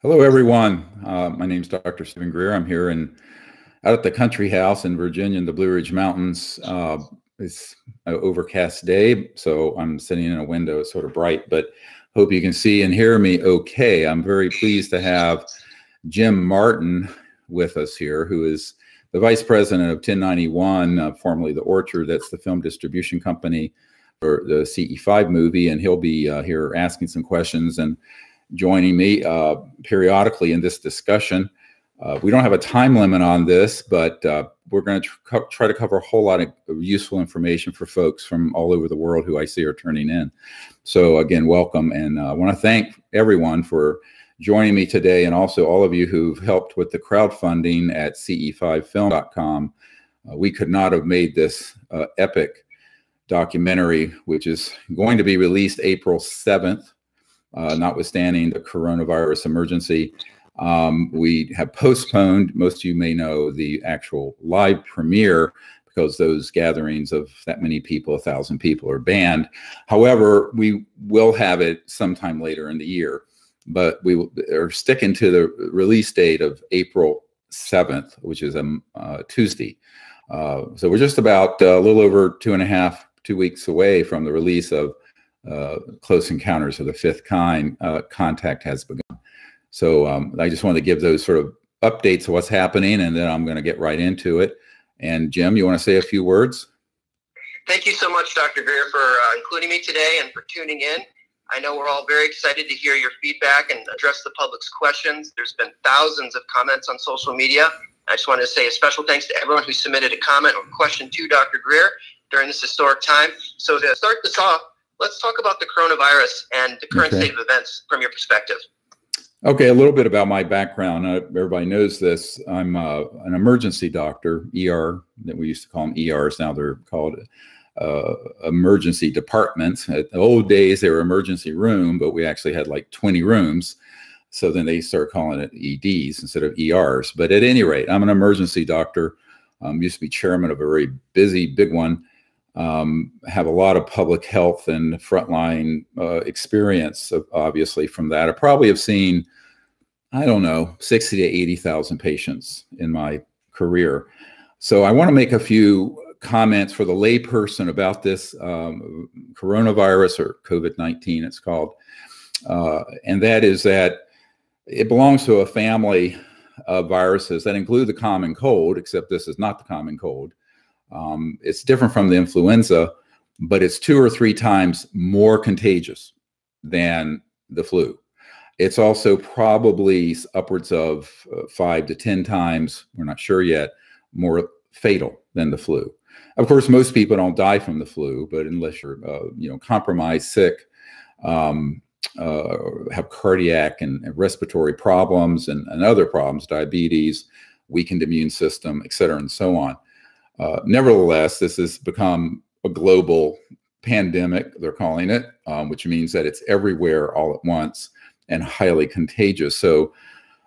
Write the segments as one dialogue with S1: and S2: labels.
S1: Hello, everyone. My name is Dr. Steven Greer. I'm here out at the country house in Virginia in the Blue Ridge Mountains. It's an overcast day, so I'm sitting in a window. It's sort of bright, but hope you can see and hear me okay. I'm very pleased to have Jim Martin with us here, who is the Vice President of 1091, formerly The Orchard. That's the film distribution company for the CE5 movie, and he'll be here asking some questions and joining me periodically in this discussion. We don't have a time limit on this, but we're going to try to cover a whole lot of useful information for folks from all over the world who I see are turning in. So again, welcome. And I want to thank everyone for joining me today, and also all of you who've helped with the crowdfunding at ce5film.com. We could not have made this epic documentary, which is going to be released April 7th. Notwithstanding the coronavirus emergency, we have postponed, most of you may know, the actual live premiere because those gatherings of that many people, 1,000 people, are banned. However, we will have it sometime later in the year, but we are sticking to the release date of April 7th, which is a Tuesday. So we're just about a little over 2 weeks away from the release of Close Encounters of the Fifth Kind. Contact has begun. So I just want to give those sort of updates of what's happening, and then I'm going to get right into it. And Jim, you want to say a few words?
S2: Thank you so much, Dr. Greer, for including me today and for tuning in. I know we're all very excited to hear your feedback and address the public's questions. There's been thousands of comments on social media. I just wanted to say a special thanks to everyone who submitted a comment or question to Dr. Greer during this historic time. So to start this off, let's talk about the coronavirus and the current state of events from your perspective.
S1: Okay, a little bit about my background. Everybody knows this. I'm an emergency doctor, ER, that we used to call them ERs. Now they're called emergency departments. At the old days, they were emergency room, but we actually had like 20 rooms. So then they started calling it EDs instead of ERs. But at any rate, I'm an emergency doctor. Used to be chairman of a very busy, big one. Have a lot of public health and frontline experience, obviously, from that. I probably have seen, I don't know, 60 to 80,000 patients in my career. So I want to make a few comments for the layperson about this coronavirus, or COVID-19 it's called. And that is that it belongs to a family of viruses that include the common cold, except this is not the common cold. It's different from the influenza, but it's 2 or 3 times more contagious than the flu. It's also probably upwards of 5 to 10 times, we're not sure yet, more fatal than the flu. Of course, most people don't die from the flu, but unless you're compromised, sick, have cardiac and respiratory problems and other problems, diabetes, weakened immune system, et cetera, and so on. Nevertheless, this has become a global pandemic, they're calling it, which means that it's everywhere all at once and highly contagious. So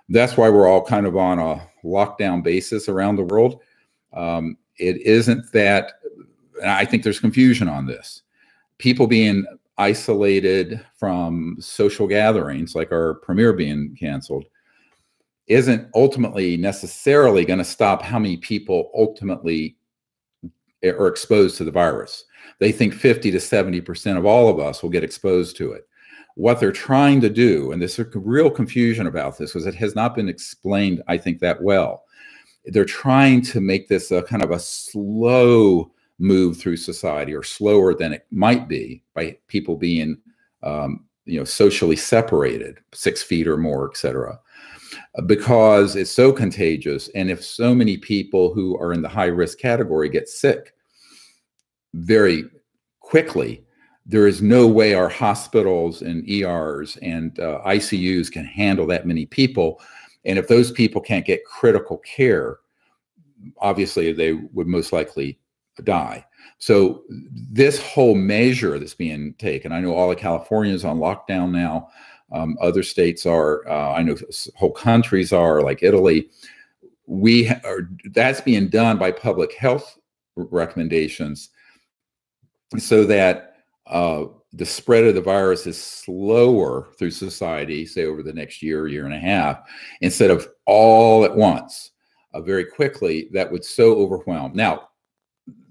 S1: that's why we're all kind of on a lockdown basis around the world. It isn't that, and I think there's confusion on this. People being isolated from social gatherings, like our premiere being canceled, isn't ultimately necessarily going to stop how many people ultimately are exposed to the virus. They think 50 to 70% of all of us will get exposed to it. What they're trying to do, and there's a real confusion about this because it has not been explained, I think, that well. They're trying to make this a kind of a slow move through society, or slower than it might be, by people being socially separated, 6 feet or more, et cetera, because it's so contagious. And if so many people who are in the high risk category get sick very quickly, there is no way our hospitals and ERs and ICUs can handle that many people. And if those people can't get critical care, obviously they would most likely die. So this whole measure that's being taken, I know all of California is on lockdown now. Other states are, I know whole countries are, like Italy. That's being done by public health recommendations so that the spread of the virus is slower through society, say over the next year, year and a half, instead of all at once, very quickly, that would so overwhelm. Now,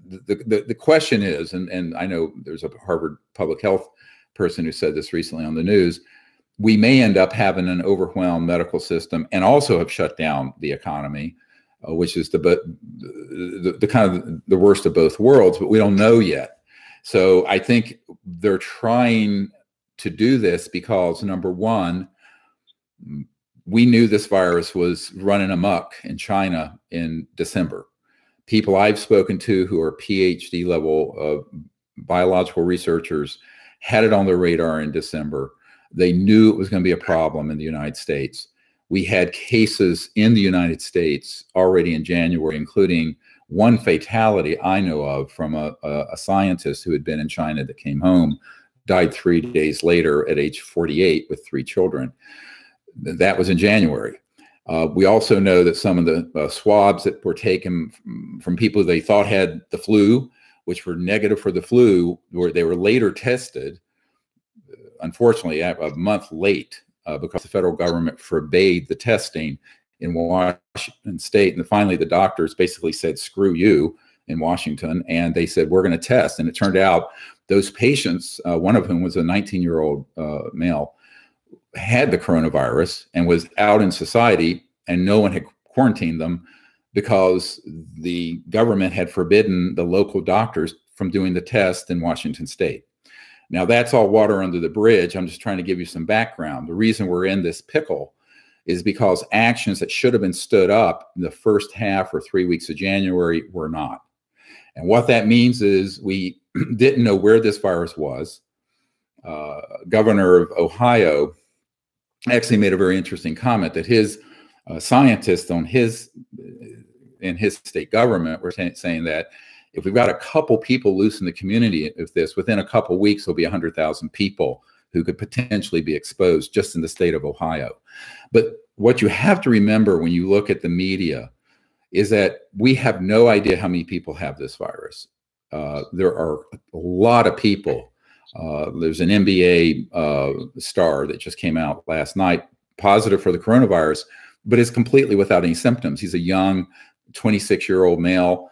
S1: the question is, and I know there's a Harvard public health person who said this recently on the news, we may end up having an overwhelmed medical system and also have shut down the economy, which is the kind of the worst of both worlds, but we don't know yet. So I think they're trying to do this because, number one, we knew this virus was running amok in China in December. People I've spoken to who are PhD level biological researchers had it on their radar in December. They knew it was going to be a problem in the United States. We had cases in the United States already in January, including one fatality I know of from a scientist who had been in China that came home, died 3 days later at age 48 with 3 children. That was in January. We also know that some of the swabs that were taken from people they thought had the flu, which were negative for the flu, they were later tested, unfortunately, a month late because the federal government forbade the testing in Washington State. And finally, the doctors basically said, screw you in Washington. And they said, we're going to test. And it turned out those patients, one of whom was a 19-year-old male, had the coronavirus and was out in society, and no one had quarantined them because the government had forbidden the local doctors from doing the test in Washington State. Now, that's all water under the bridge. I'm just trying to give you some background. The reason we're in this pickle is because actions that should have been stood up in the first half or 3 weeks of January were not. And what that means is we didn't know where this virus was. Governor of Ohio actually made a very interesting comment that his scientists in his state government were saying that if we've got a couple people loose in the community of this, within a couple weeks, there'll be 100,000 people who could potentially be exposed just in the state of Ohio. But what you have to remember when you look at the media is that we have no idea how many people have this virus. There are a lot of people. There's an NBA star that just came out last night, positive for the coronavirus, but is completely without any symptoms. He's a young 26-year-old male,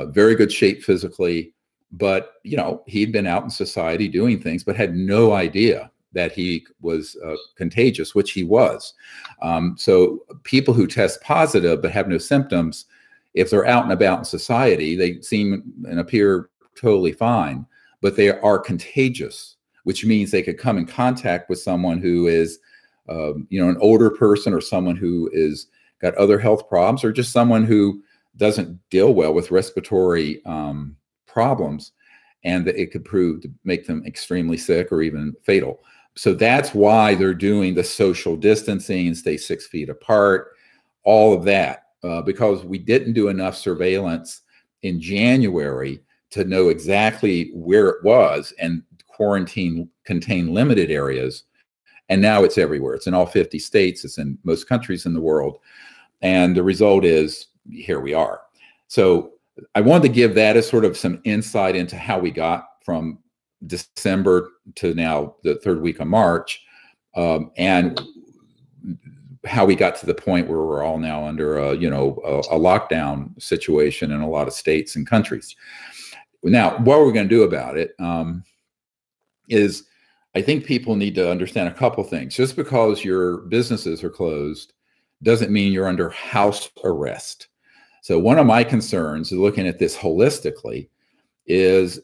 S1: very good shape physically, but you know, he'd been out in society doing things, but had no idea that he was contagious, which he was. So people who test positive but have no symptoms, if they're out and about in society, they seem and appear totally fine, but they are contagious, which means they could come in contact with someone who is, you know, an older person, or someone who is got other health problems, or just someone who doesn't deal well with respiratory problems, and that it could prove to make them extremely sick or even fatal. So that's why they're doing the social distancing, stay 6 feet apart, all of that, because we didn't do enough surveillance in January to know exactly where it was and contain limited areas. And now it's everywhere. It's in all 50 states. It's in most countries in the world. And the result is, here we are. So I wanted to give that as sort of some insight into how we got from December to now the 3rd week of March, and how we got to the point where we're all now under a lockdown situation in a lot of states and countries. Now, what we're going to do about it is, I think people need to understand a couple things. Just because your businesses are closed doesn't mean you're under house arrest. So one of my concerns, looking at this holistically, is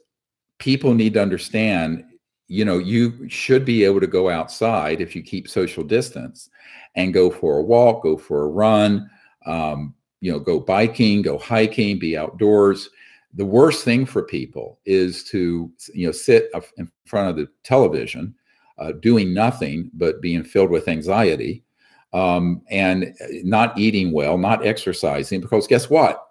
S1: people need to understand, you know, you should be able to go outside if you keep social distance and go for a walk, go for a run, you know, go biking, go hiking, be outdoors. The worst thing for people is to, you know, sit in front of the television, doing nothing but being filled with anxiety, and not eating well, not exercising, because guess what?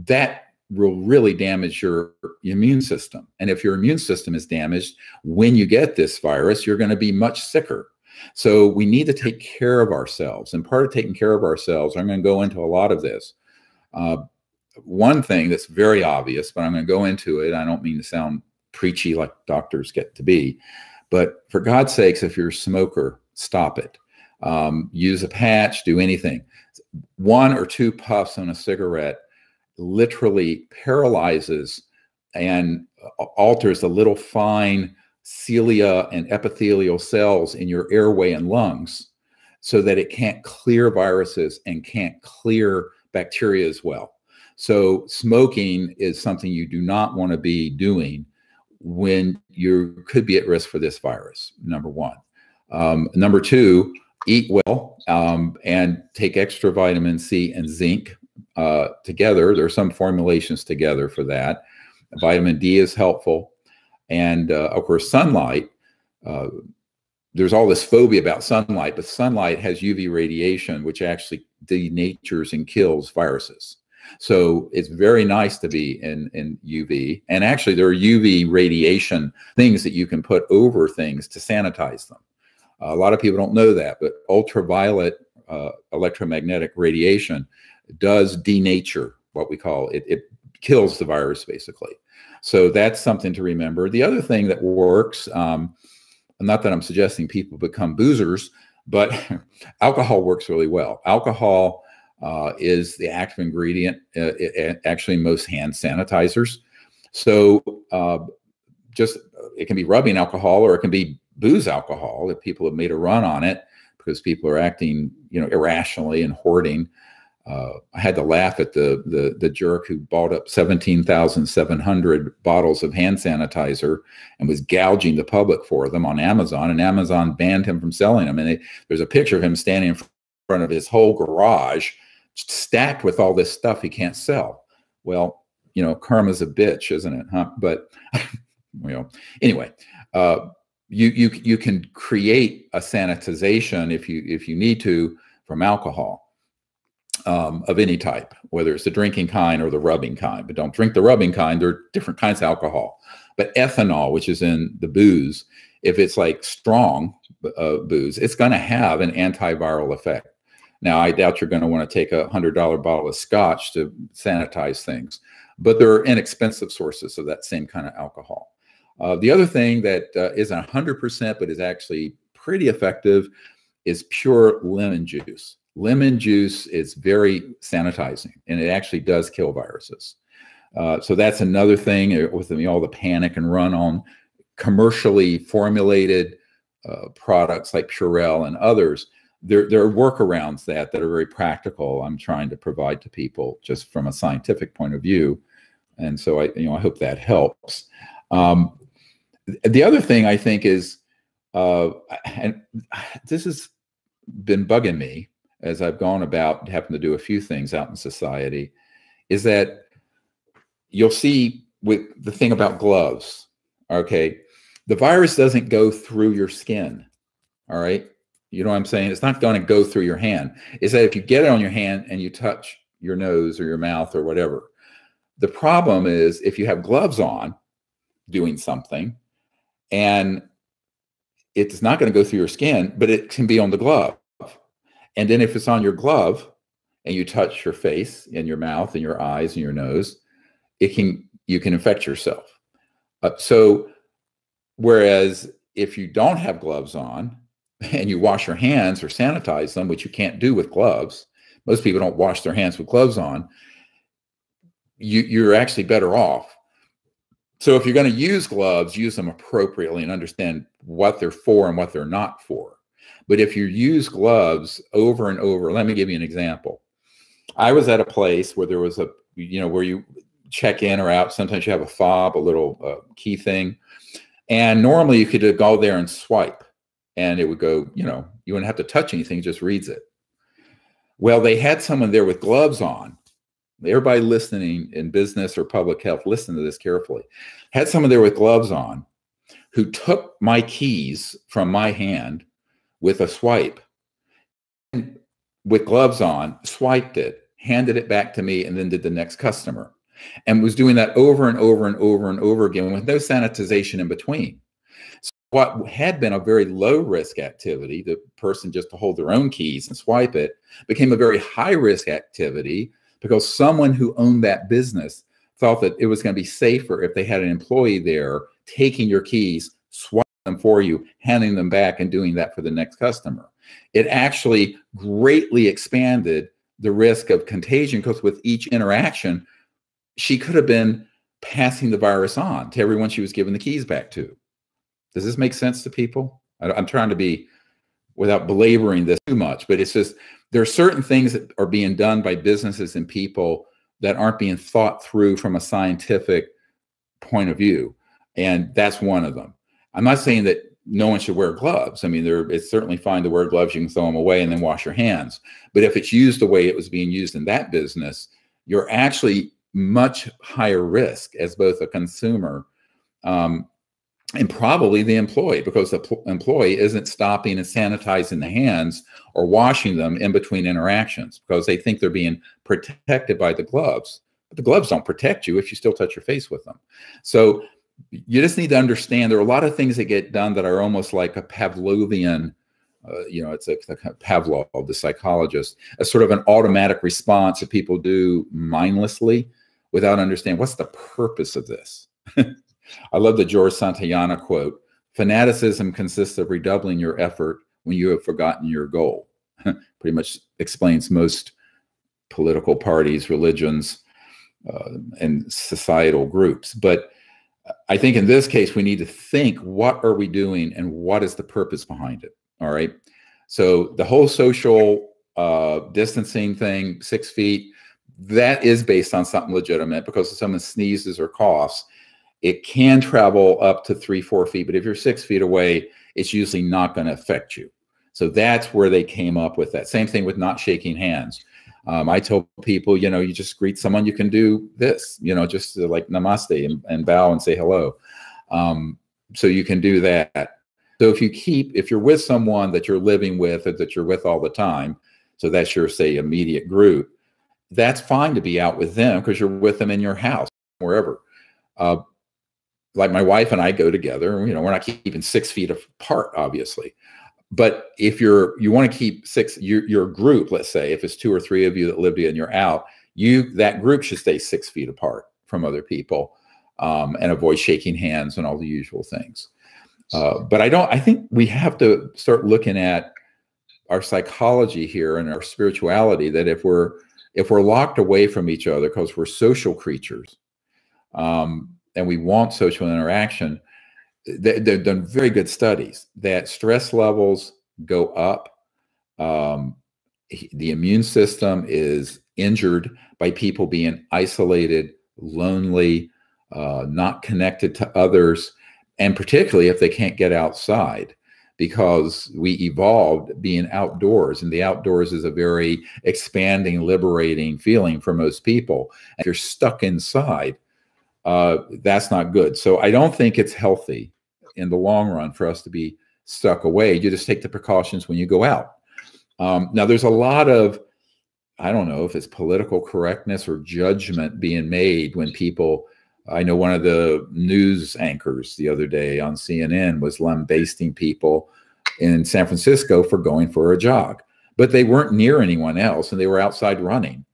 S1: That will really damage your immune system. And if your immune system is damaged, when you get this virus, you're going to be much sicker. So we need to take care of ourselves. And part of taking care of ourselves, I'm going to go into a lot of this. One thing that's very obvious, but I'm going to go into it. I don't mean to sound preachy like doctors get to be, But for God's sakes, if you're a smoker, stop it. Use a patch, do anything. 1 or 2 puffs on a cigarette literally paralyzes and alters the little fine cilia and epithelial cells in your airway and lungs so that it can't clear viruses and can't clear bacteria as well. So smoking is something you do not want to be doing when you could be at risk for this virus, number 1. Number 2, eat well and take extra vitamin C and zinc together. There are some formulations together for that. Vitamin D is helpful. And of course, sunlight. There's all this phobia about sunlight, but sunlight has UV radiation, which actually denatures and kills viruses. So it's very nice to be in UV. And actually, there are UV radiation things that you can put over things to sanitize them. A lot of people don't know that, but ultraviolet electromagnetic radiation does denature, what we call it. It kills the virus, basically. So that's something to remember. The other thing that works, not that I'm suggesting people become boozers, but alcohol works really well. Alcohol is the active ingredient, actually in most hand sanitizers. So it can be rubbing alcohol or it can be booze alcohol if people have made a run on it because people are acting, irrationally and hoarding. I had to laugh at the jerk who bought up 17,700 bottles of hand sanitizer and was gouging the public for them on Amazon, and Amazon banned him from selling them. And there's a picture of him standing in front of his whole garage stacked with all this stuff he can't sell. Well, karma's a bitch, isn't it? Huh? But anyway, you can create a sanitization if you need to from alcohol. Of any type, whether it's the drinking kind or the rubbing kind, but don't drink the rubbing kind. There are different kinds of alcohol. But ethanol, which is in the booze, if it's like strong booze, it's going to have an antiviral effect. Now, I doubt you're going to want to take a $100 bottle of scotch to sanitize things, but there are inexpensive sources of that same kind of alcohol. The other thing that isn't 100%, but is actually pretty effective is pure lemon juice. Lemon juice is very sanitizing, and it actually does kill viruses. So that's another thing with all the panic and run on commercially formulated products like Purell and others. There are workarounds that are very practical. I'm trying to provide to people just from a scientific point of view, and so I hope that helps. The other thing I think is, and this has been bugging me as I've gone about having to do a few things out in society, is that you'll see with the thing about gloves, okay, the virus doesn't go through your skin, all right? You know what I'm saying? It's not going to go through your hand. It's that if you get it on your hand and you touch your nose or your mouth or whatever, the problem is if you have gloves on doing something and it's not going to go through your skin, but it can be on the glove. And then if it's on your glove and you touch your face and your mouth and your eyes and your nose, you can infect yourself. So whereas if you don't have gloves on and you wash your hands or sanitize them, which you can't do with gloves, most people don't wash their hands with gloves on, you're actually better off. So if you're going to use gloves, use them appropriately and understand what they're for and what they're not for. But if you use gloves over and over, let me give you an example. I was at a place where there was where you check in or out. Sometimes you have a fob, a little key thing. And normally you could go there and swipe and it would go, you wouldn't have to touch anything, it just reads it. Well, they had someone there with gloves on. Everybody listening in business or public health, listen to this carefully. Had someone there with gloves on who took my keys from my hand with a swipe, with gloves on, swiped it, handed it back to me, and then did the next customer. And was doing that over and over and over and over again with no sanitization in between. So what had been a very low risk activity, the person just to hold their own keys and swipe it, became a very high risk activity because someone who owned that business thought that it was going to be safer if they had an employee there taking your keys, swiping them for you, handing them back and doing that for the next customer. It actually greatly expanded the risk of contagion, because with each interaction, she could have been passing the virus on to everyone she was giving the keys back to. Does this make sense to people? I'm trying to be, without belaboring this too much, but it's just, there are certain things that are being done by businesses and people that aren't being thought through from a scientific point of view. And that's one of them. I'm not saying that no one should wear gloves. I mean, it's certainly fine to wear gloves. You can throw them away and then wash your hands. But if it's used the way it was being used in that business, you're actually much higher risk as both a consumer and probably the employee, because the employee isn't stopping and sanitizing the hands or washing them in between interactions because they think they're being protected by the gloves. But the gloves don't protect you if you still touch your face with them. So you just need to understand there are a lot of things that get done that are almost like a Pavlovian, it's like Pavlov, the psychologist, a sort of an automatic response that people do mindlessly without understanding what's the purpose of this. I love the George Santayana quote: "Fanaticism consists of redoubling your effort when you have forgotten your goal." Pretty much explains most political parties, religions, and societal groups. But I think in this case, we need to think, what are we doing and what is the purpose behind it? All right. So the whole social distancing thing, 6 feet, that is based on something legitimate, because if someone sneezes or coughs, it can travel up to 3-4 feet. But if you're 6 feet away, it's usually not going to affect you. So that's where they came up with that. Same thing with not shaking hands. I tell people, you just greet someone, you can do this, just like namaste and bow and say hello. So you can do that. So if you're with someone that you're living with or that you're with all the time, so that's your, say, immediate group, that's fine to be out with them because you're with them in your house, wherever. Like my wife and I go together, we're not keeping 6 feet apart, obviously. But if you want to keep your group, let's say, if it's 2 or 3 of you that live and you're out, that group should stay 6 feet apart from other people, and avoid shaking hands and all the usual things. But I think we have to start looking at our psychology here and our spirituality, that if we're locked away from each other because we're social creatures, and we want social interaction, they've done very good studies that stress levels go up. The immune system is injured by people being isolated, lonely, not connected to others, and particularly if they can't get outside, because we evolved being outdoors, and the outdoors is a very expanding, liberating feeling for most people. And if you're stuck inside, that's not good. So I don't think it's healthy in the long run for us to be stuck away. You just take the precautions when you go out. Now there's a lot of, I don't know if it's political correctness or judgment being made when people, I know one of the news anchors the other day on CNN was lambasting people in San Francisco for going for a jog, but they weren't near anyone else and they were outside running.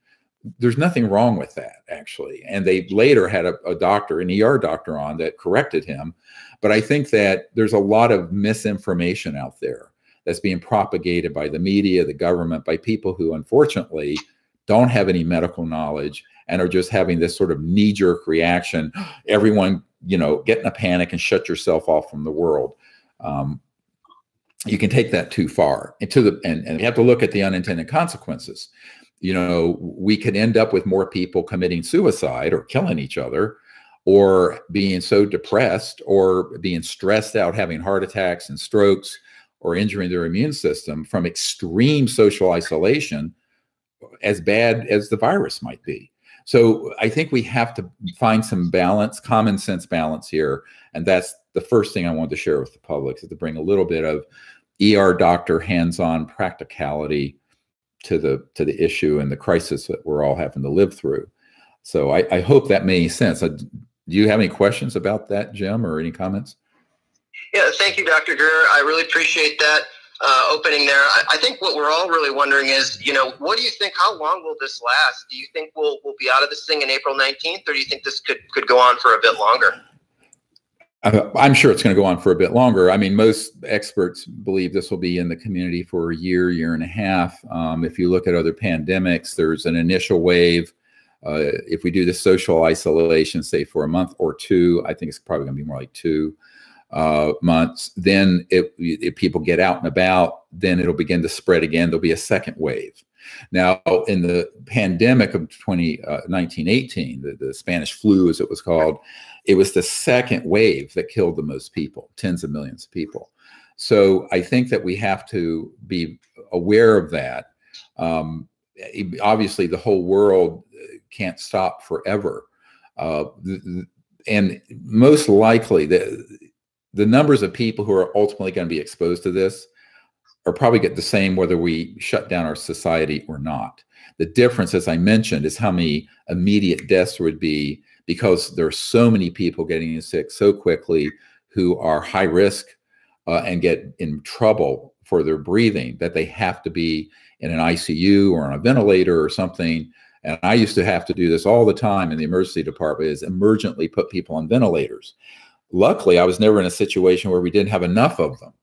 S1: There's nothing wrong with that, actually. And they later had a doctor, an ER doctor on that corrected him. But I think that there's a lot of misinformation out there that's being propagated by the media, the government, by people who unfortunately don't have any medical knowledge and are just having this sort of knee-jerk reaction. Everyone, get in a panic and shut yourself off from the world. You can take that too far. And you have to look at the unintended consequences. We could end up with more people committing suicide or killing each other, or being so depressed or being stressed out, having heart attacks and strokes, or injuring their immune system from extreme social isolation, as bad as the virus might be. So I think we have to find some balance, common sense balance here. And that's the first thing I wanted to share with the public, is to bring a little bit of ER doctor hands-on practicality to the issue and the crisis that we're all having to live through. So I hope that made sense. Do you have any questions about that, Jim, or any comments?
S2: Yeah, thank you, Dr. Greer. I really appreciate that opening there. I think what we're all really wondering is, what do you think, how long will this last? Do you think we'll be out of this thing in April 19th, or do you think this could go on for a bit longer?
S1: I'm sure it's going to go on for a bit longer. I mean, most experts believe this will be in the community for a year, year and a half. If you look at other pandemics, there's an initial wave. If we do the social isolation, say for a month or two, I think it's probably going to be more like 2 months. Then if people get out and about, then it'll begin to spread again. There'll be a second wave. Now, in the pandemic of 1918, the Spanish flu, as it was called, it was the second wave that killed the most people, tens of millions of people. So I think that we have to be aware of that. Obviously, the whole world can't stop forever. And most likely, the numbers of people who are ultimately going to be exposed to this are probably get the same whether we shut down our society or not. The difference, as I mentioned, is how many immediate deaths there would be, because there are so many people getting sick so quickly who are high risk and get in trouble for their breathing, that they have to be in an ICU or on a ventilator or something. And I used to have to do this all the time in the emergency department, is emergently put people on ventilators. Luckily, I was never in a situation where we didn't have enough of them.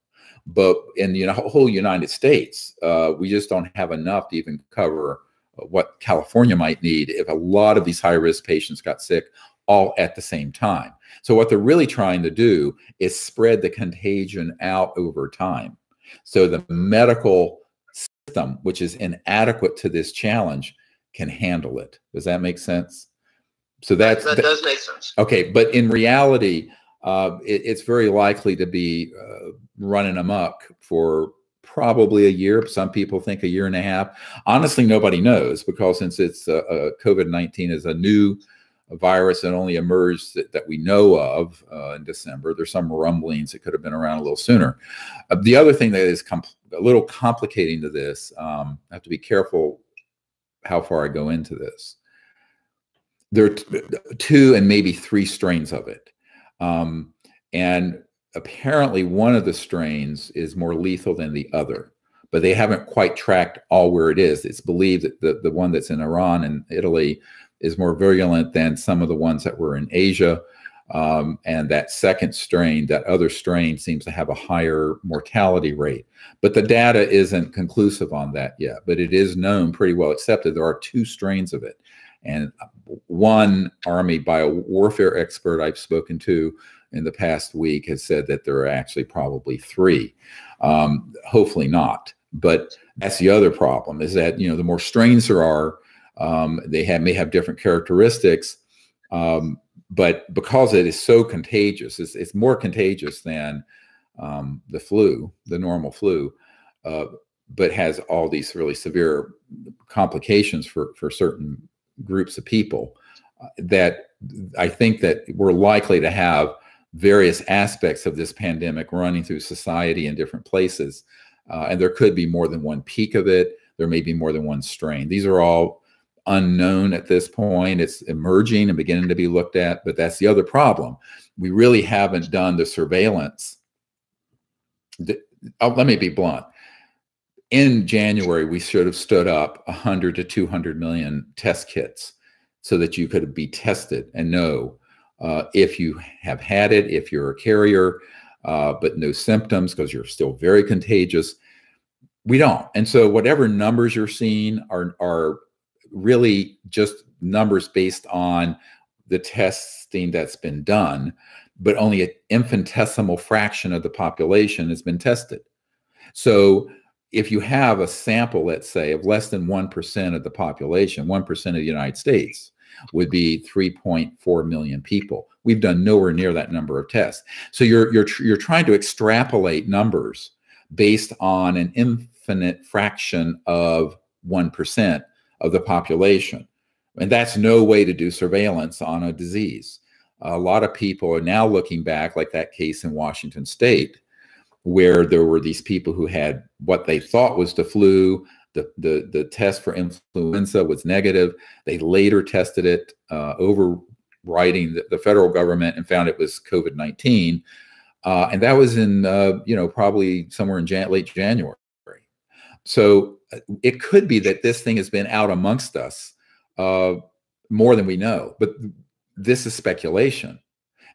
S1: But in the whole United States, we just don't have enough to even cover what California might need if a lot of these high-risk patients got sick all at the same time. So what they're really trying to do is spread the contagion out over time. So the medical system, which is inadequate to this challenge, can handle it. Does that make sense? So that does make sense. Okay, but in reality, it's very likely to be running amok for probably a year. Some people think a year and a half. Honestly, nobody knows, because since it's COVID-19 is a new virus that only emerged that we know of in December. There's some rumblings it could have been around a little sooner. The other thing that is a little complicating to this, I have to be careful how far I go into this. There are 2 and maybe 3 strains of it. And apparently one of the strains is more lethal than the other, but they haven't quite tracked all where it is. It's believed that the one that's in Iran and Italy is more virulent than some of the ones that were in Asia. And that second strain, that other strain, seems to have a higher mortality rate. But the data isn't conclusive on that yet, but it is known, pretty well accepted. There are 2 strains of it. And one Army biowarfare expert I've spoken to in the past week has said that there are actually probably 3. Hopefully not. But that's the other problem, is that, the more strains there are, they may have different characteristics, but because it is so contagious, it's more contagious than the flu, the normal flu, but has all these really severe complications for certain groups of people, that I think that we're likely to have various aspects of this pandemic running through society in different places. And there could be more than one peak of it. There may be more than one strain. These are all unknown at this point. It's emerging and beginning to be looked at, but that's the other problem. We really haven't done the surveillance. Let me be blunt. In January, we should have stood up 100 to 200 million test kits so that you could be tested and know if you have had it, if you're a carrier, but no symptoms because you're still very contagious. We don't. And so whatever numbers you're seeing are really just numbers based on the testing that's been done, but only an infinitesimal fraction of the population has been tested. So if you have a sample, let's say, of less than 1% of the population, 1% of the United States would be 3.4 million people. We've done nowhere near that number of tests. So you're trying to extrapolate numbers based on an infinite fraction of 1% of the population. And that's no way to do surveillance on a disease. A lot of people are now looking back, like that case in Washington State, where there were these people who had what they thought was the flu. The test for influenza was negative. They later tested it, overriding the federal government, and found it was COVID-19. And that was in, probably somewhere in late January. So it could be that this thing has been out amongst us more than we know, but this is speculation.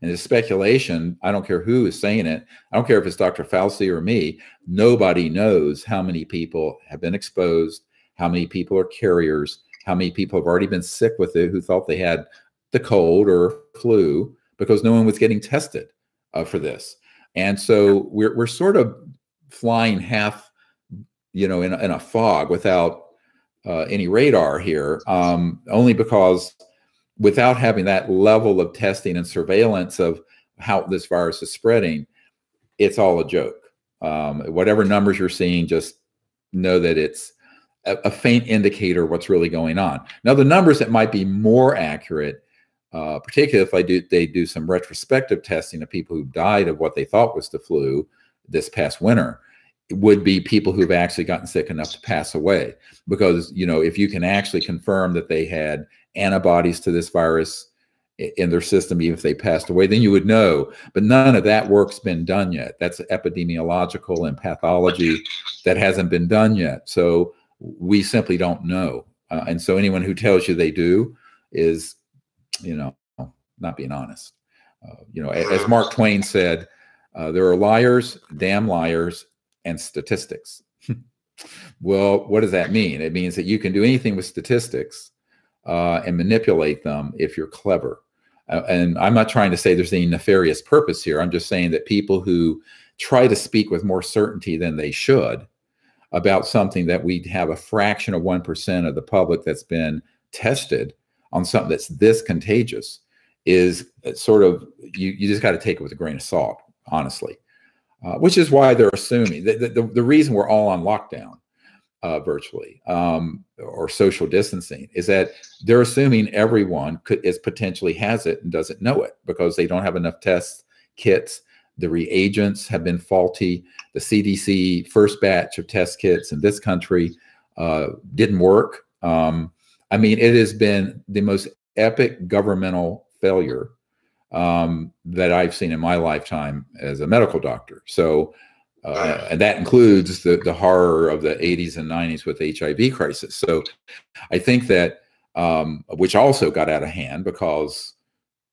S1: And the speculation, I don't care who is saying it. I don't care if it's Dr. Fauci or me. Nobody knows how many people have been exposed, how many people are carriers, how many people have already been sick with it who thought they had the cold or flu because no one was getting tested for this. And so we're sort of flying half, you know, in a fog without any radar here, only because without having that level of testing and surveillance of how this virus is spreading, it's all a joke. Whatever numbers you're seeing, just know that it's a faint indicator of what's really going on. Now, the numbers that might be more accurate, particularly if they do some retrospective testing of people who died of what they thought was the flu this past winter, would be people who've actually gotten sick enough to pass away. Because, you know, if you can actually confirm that they had antibodies to this virus in their system, even if they passed away, then you would know. But none of that work's been done yet. That's epidemiological and pathology that hasn't been done yet. So we simply don't know. And so anyone who tells you they do is, you know, not being honest. You know, as Mark Twain said, there are liars, damn liars, and statistics. Well, what does that mean? It means that you can do anything with statistics and manipulate them if you're clever. And I'm not trying to say there's any nefarious purpose here. I'm just saying that people who try to speak with more certainty than they should about something that we have a fraction of 1% of the public that's been tested on something that's this contagious is sort of, you just got to take it with a grain of salt, honestly. Which is why they're assuming the reason we're all on lockdown virtually or social distancing is that they're assuming everyone potentially has it and doesn't know it because they don't have enough test kits. The reagents have been faulty. The CDC first batch of test kits in this country didn't work. I mean, it has been the most epic governmental failure that I've seen in my lifetime as a medical doctor. So, and that includes the horror of the 80s and 90s with the HIV crisis. So I think that, which also got out of hand because,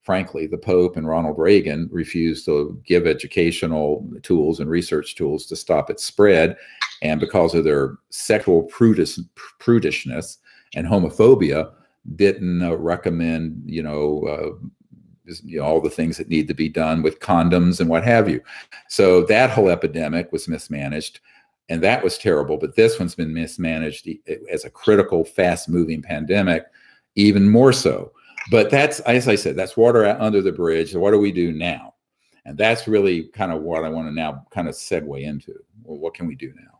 S1: frankly, the Pope and Ronald Reagan refused to give educational tools and research tools to stop its spread. And because of their sexual prudishness and homophobia, didn't recommend, you know, all the things that need to be done with condoms and what have you. So that whole epidemic was mismanaged, and that was terrible. But this one's been mismanaged as a critical, fast-moving pandemic, even more so. But that's, as I said, that's water under the bridge. So what do we do now? And that's really kind of what I want to now kind of segue into. Well, what can we do now?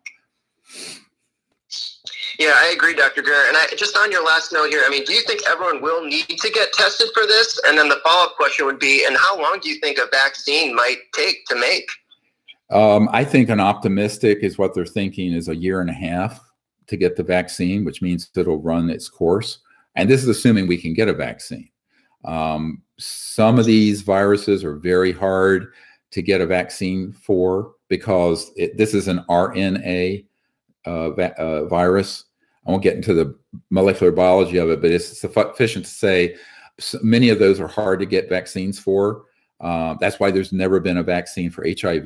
S2: Yeah, I agree, Dr. Greer. And just on your last note here, I mean, do you think everyone will need to get tested for this? And then the follow-up question would be, and how long do you think a vaccine might take to make?
S1: I think an optimistic is what they're thinking is 1.5 years to get the vaccine, which means it'll run its course. And this is assuming we can get a vaccine. Some of these viruses are very hard to get a vaccine for because this is an RNA virus. I won't get into the molecular biology of it, but it's sufficient to say many of those are hard to get vaccines for. That's why there's never been a vaccine for HIV.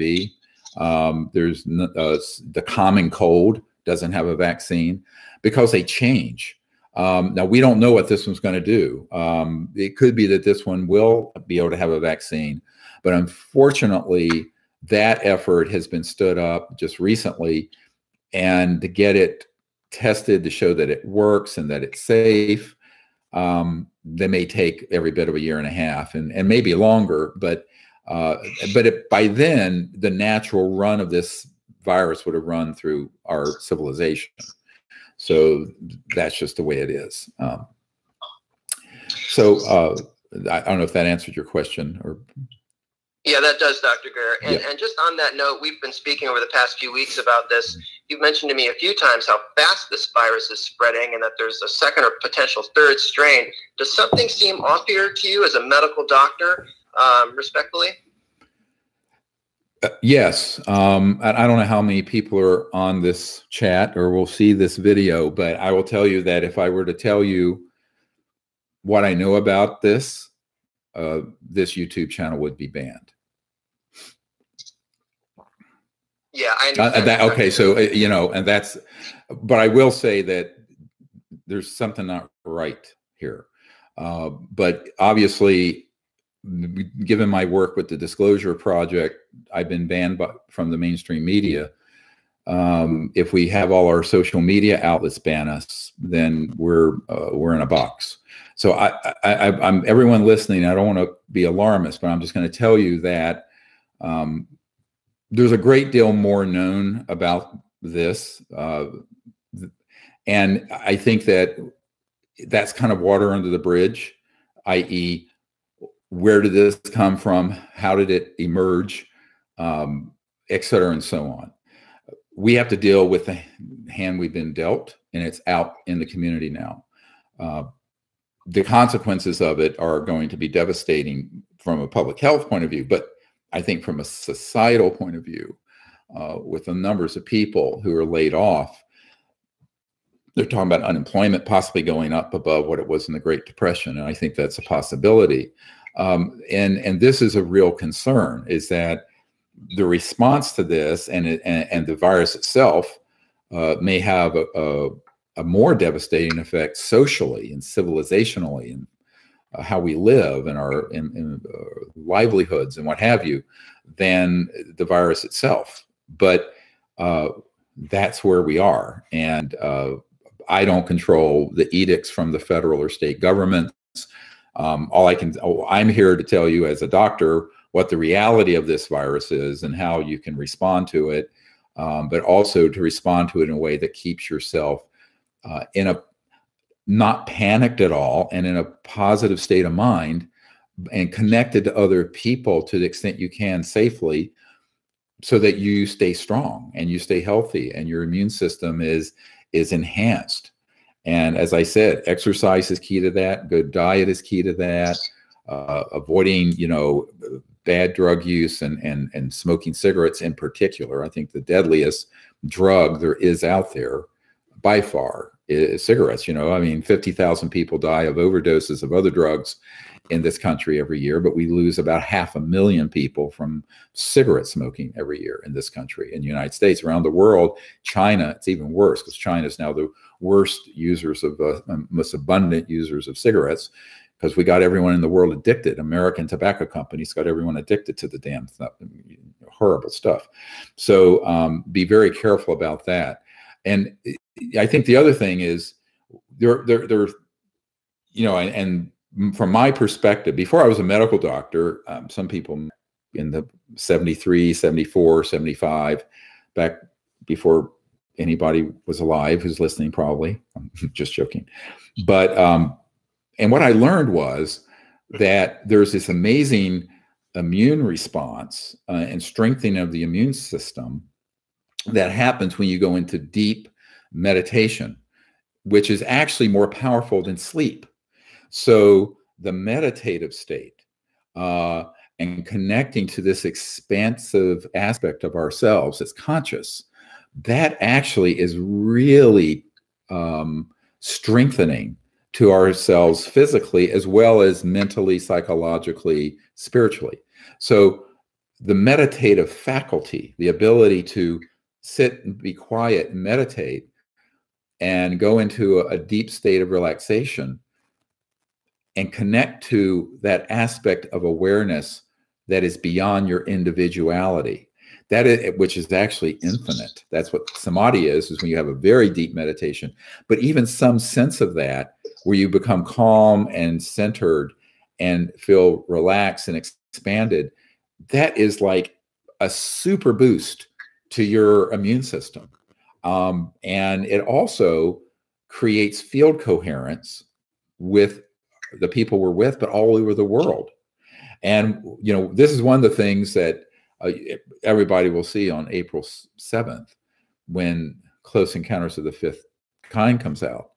S1: There's the common cold doesn't have a vaccine because they change. Now, we don't know what this one's going to do. It could be that this one will be able to have a vaccine, but unfortunately, that effort has been stood up just recently, and to get it tested to show that it works and that it's safe, they may take every bit of 1.5 years and maybe longer. But by then, the natural run of this virus would have run through our civilization. So that's just the way it is. I don't know if that answered your question or.
S2: Yeah, that does, Dr. Greer. And just on that note, we've been speaking over the past few weeks about this. You've mentioned to me a few times how fast this virus is spreading and that there's a second or potential third strain. Does something seem off here to you as a medical doctor, respectfully?
S1: Yes. I don't know how many people are on this chat or will see this video, but I will tell you that if I were to tell you what I know about this, this YouTube channel would be banned.
S2: Yeah, I understand.
S1: Okay, so, you know, and that's, but I will say that there's something not right here. But obviously, given my work with the Disclosure Project, I've been banned from the mainstream media. If we have all our social media outlets ban us, then we're in a box. So I'm everyone listening, I don't want to be alarmist, but I'm just going to tell you that there's a great deal more known about this. And I think that that's kind of water under the bridge, i.e., where did this come from? How did it emerge? Et cetera, and so on. We have to deal with the hand we've been dealt, and it's out in the community now. The consequences of it are going to be devastating from a public health point of view, but I think from a societal point of view, with the numbers of people who are laid off, they're talking about unemployment possibly going up above what it was in the Great Depression, and I think that's a possibility. And this is a real concern, is that the response to this and the virus itself may have a more devastating effect socially and civilizationally, and how we live and our livelihoods and what have you, than the virus itself. But that's where we are. And I don't control the edicts from the federal or state governments. I'm here to tell you as a doctor what the reality of this virus is and how you can respond to it, but also to respond to it in a way that keeps yourself not panicked at all and in a positive state of mind and connected to other people to the extent you can safely, so that you stay strong and you stay healthy and your immune system is enhanced. And as I said, exercise is key to that. Good diet is key to that. Avoiding, you know, bad drug use and smoking cigarettes in particular. I think the deadliest drug there is out there by far is cigarettes. You know, I mean, 50,000 people die of overdoses of other drugs in this country every year, but we lose about 500,000 people from cigarette smoking every year in this country. In the United States, around the world, China, it's even worse, because China is now the worst users of, most abundant users of cigarettes, because we got everyone in the world addicted. American tobacco companies got everyone addicted to the damn stuff, horrible stuff. So be very careful about that. And I think the other thing is there, you know, and from my perspective, before I was a medical doctor, some people in the 73, 74, 75, back before anybody was alive who's listening, probably, I'm just joking. But, and what I learned was that there's this amazing immune response and strengthening of the immune system that happens when you go into deep meditation, which is actually more powerful than sleep. So the meditative state and connecting to this expansive aspect of ourselves that's conscious, that actually is really strengthening to ourselves physically, as well as mentally, psychologically, spiritually. So the meditative faculty, the ability to sit and be quiet and meditate and go into a deep state of relaxation and connect to that aspect of awareness that is beyond your individuality, that is, which is actually infinite. That's what samadhi is when you have a very deep meditation, but even some sense of that where you become calm and centered and feel relaxed and expanded, that is like a super boost to your immune system. And it also creates field coherence with the people we're with, but all over the world. And, you know, this is one of the things that everybody will see on April 7th, when Close Encounters of the Fifth Kind comes out.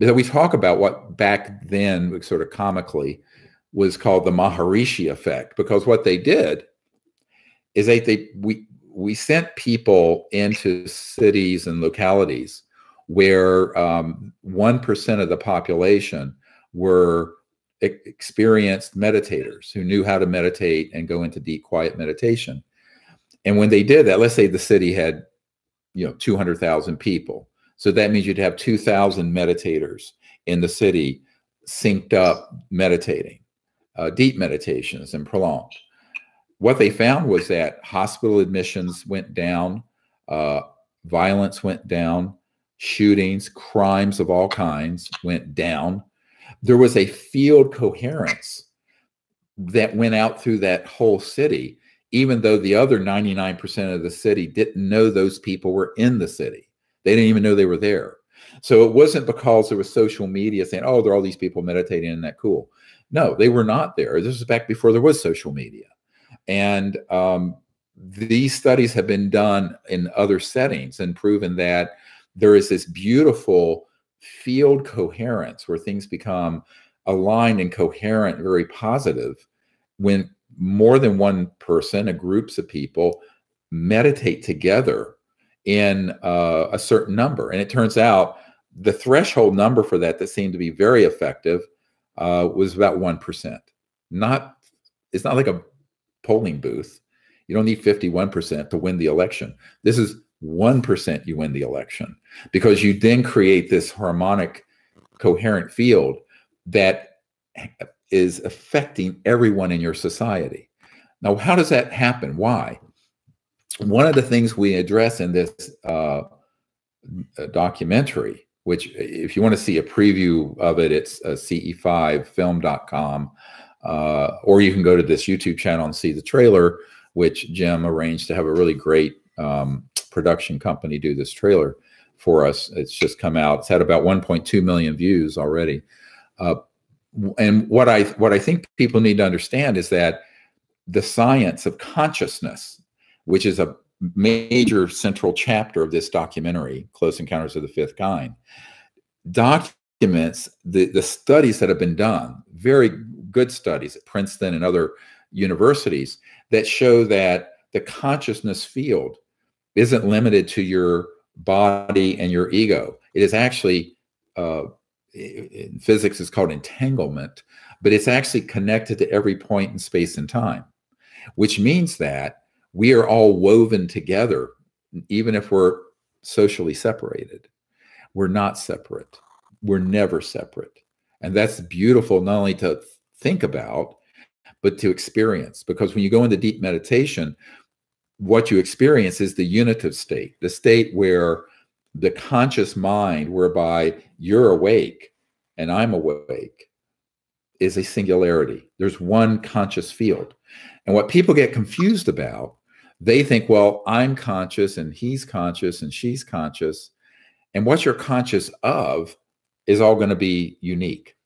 S1: That we talk about what back then, sort of comically, was called the Maharishi Effect, because what they did is we sent people into cities and localities where 1% of the population were experienced meditators who knew how to meditate and go into deep, quiet meditation. And when they did that, let's say the city had, 200,000 people. So that means you'd have 2,000 meditators in the city synced up meditating, deep meditations and prolonged. What they found was that hospital admissions went down, violence went down, shootings, crimes of all kinds went down. There was a field coherence that went out through that whole city, even though the other 99% of the city didn't know those people were in the city. They didn't even know they were there. So it wasn't because there was social media saying, oh, there are all these people meditating, isn't that cool? No, they were not there. This was back before there was social media. And these studies have been done in other settings and proven that there is this beautiful field coherence where things become aligned and coherent, very positive, when more than one person, groups of people, meditate together in a certain number. And it turns out the threshold number for that seemed to be very effective was about 1%. It's not like a polling booth. You don't need 51% to win the election. This is 1% you win the election, because you then create this harmonic, coherent field that is affecting everyone in your society. Now, how does that happen? Why? One of the things we address in this documentary, which if you want to see a preview of it, it's CE5 film.com, or you can go to this YouTube channel and see the trailer, which Jim arranged to have a really great production company do this trailer for us. It's just come out. It's had about 1.2 million views already. And what I think people need to understand is that the science of consciousness, which is a major central chapter of this documentary, Close Encounters of the Fifth Kind, documents the studies that have been done, very good studies at Princeton and other universities, that show that the consciousness field isn't limited to your body and your ego. It is actually, in physics, it's called entanglement, but it's actually connected to every point in space and time, which means that we are all woven together, even if we're socially separated. We're not separate. We're never separate. And that's beautiful, not only to think about, but to experience. Because when you go into deep meditation, what you experience is the unitive state, the state where the conscious mind, whereby you're awake and I'm awake, is a singularity. There's one conscious field. And what people get confused about, they think, well, I'm conscious and he's conscious and she's conscious. And what you're conscious of is all going to be unique.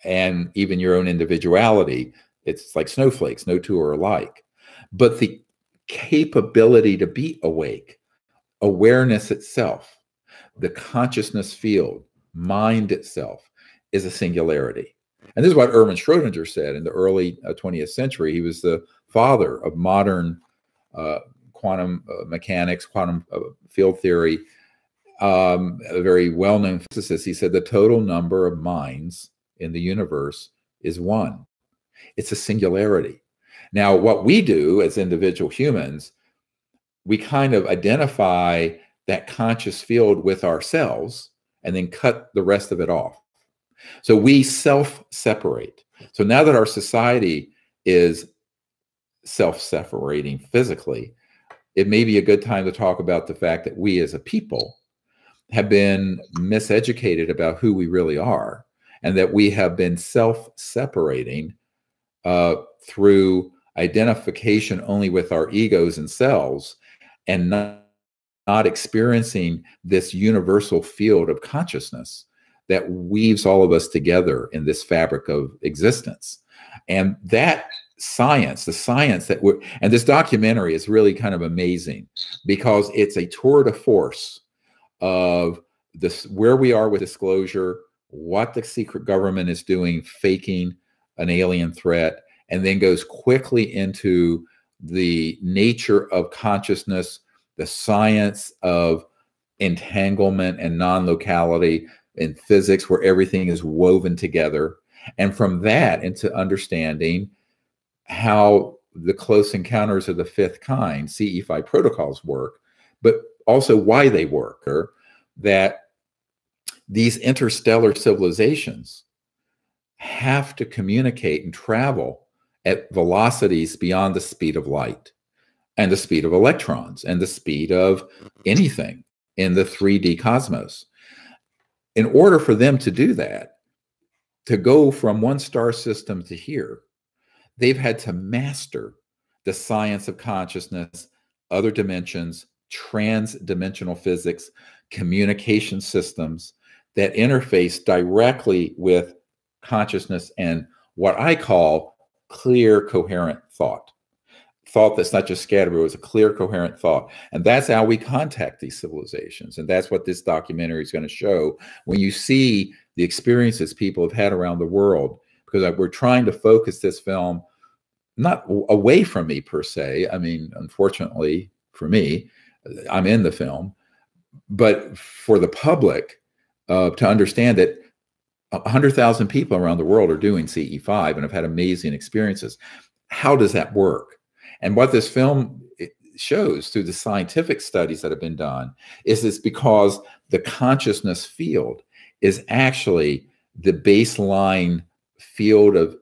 S1: And even your own individuality, it's like snowflakes, no two are alike. But the capability to be awake, awareness itself, the consciousness field, mind itself, is a singularity. And this is what Erwin Schrödinger said in the early 20th century. He was the father of modern quantum mechanics, quantum field theory, a very well-known physicist. He said the total number of minds in the universe is one. It's a singularity. Now, what we do as individual humans, we kind of identify that conscious field with ourselves and then cut the rest of it off. So we self-separate. So now that our society is self-separating physically, it may be a good time to talk about the fact that we as a people have been miseducated about who we really are, and that we have been self-separating through identification only with our egos and selves, and not experiencing this universal field of consciousness that weaves all of us together in this fabric of existence. And that science, the science that we're, and this documentary is really kind of amazing because it's a tour de force of this, where we are with disclosure, what the secret government is doing, faking an alien threat, and then goes quickly into the nature of consciousness, the science of entanglement and non-locality in physics, where everything is woven together. And from that into understanding how the close encounters of the fifth kind, CE5 protocols work, but also why they work, or that these interstellar civilizations have to communicate and travel at velocities beyond the speed of light and the speed of electrons and the speed of anything in the 3D cosmos. In order for them to do that, to go from one star system to here, they've had to master the science of consciousness, other dimensions, trans-dimensional physics, communication systems that interface directly with consciousness and what I call clear, coherent thought. Thought that's not just scattered, but it was a clear, coherent thought. And that's how we contact these civilizations. And that's what this documentary is going to show. When you see the experiences people have had around the world, because we're trying to focus this film not away from me per se. I mean, unfortunately for me, I'm in the film, but for the public to understand that 100,000 people around the world are doing CE5 and have had amazing experiences. How does that work? And what this film shows through the scientific studies that have been done is it's because the consciousness field is actually the baseline field of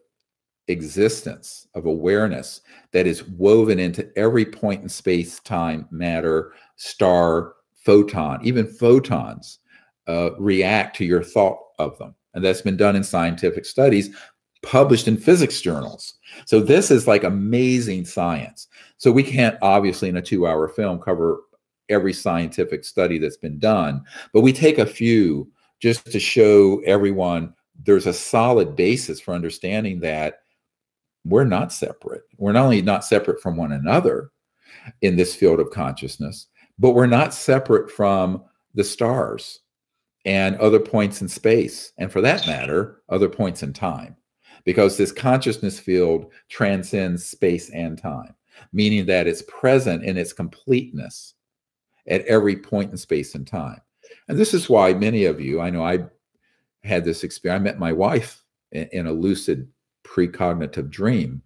S1: existence, of awareness that is woven into every point in space, time, matter, star, photon. Even photons react to your thought of them. And that's been done in scientific studies published in physics journals. So this is like amazing science. So we can't obviously in a 2-hour film cover every scientific study that's been done, but we take a few just to show everyone there's a solid basis for understanding that we're not separate. We're not only not separate from one another in this field of consciousness, but we're not separate from the stars and other points in space, and for that matter, other points in time, because this consciousness field transcends space and time, meaning that it's present in its completeness at every point in space and time. And this is why many of you, I know I had this experience, I met my wife in a lucid precognitive dream.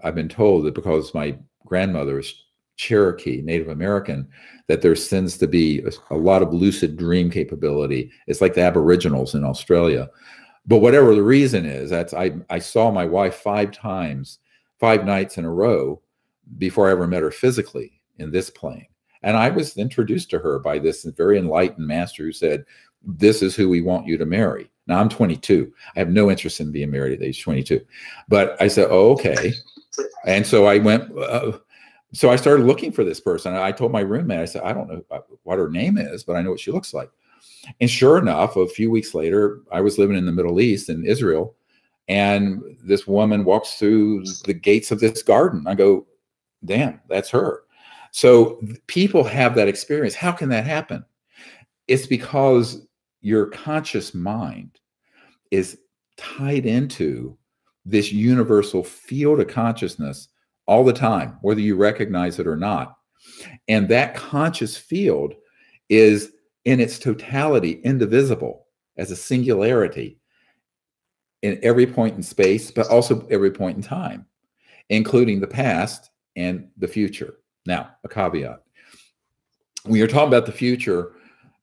S1: I've been told that because my grandmother is Cherokee, Native American, that there tends to be a lot of lucid dream capability. It's like the Aboriginals in Australia. But whatever the reason is, I saw my wife 5 times, 5 nights in a row before I ever met her physically in this plane. And I was introduced to her by this very enlightened master who said, "This is who we want you to marry." Now I'm 22. I have no interest in being married at age 22. But I said, "Oh, okay." And so I went, so I started looking for this person. I told my roommate, I said, "I don't know what her name is, but I know what she looks like." And sure enough, a few weeks later, I was living in the Middle East in Israel, and this woman walks through the gates of this garden. I go, "Damn, that's her." So people have that experience. How can that happen? It's because your conscious mind is tied into this universal field of consciousness all the time, whether you recognize it or not. And that conscious field is in its totality indivisible as a singularity in every point in space, but also every point in time, including the past and the future. Now, a caveat. When you're talking about the future,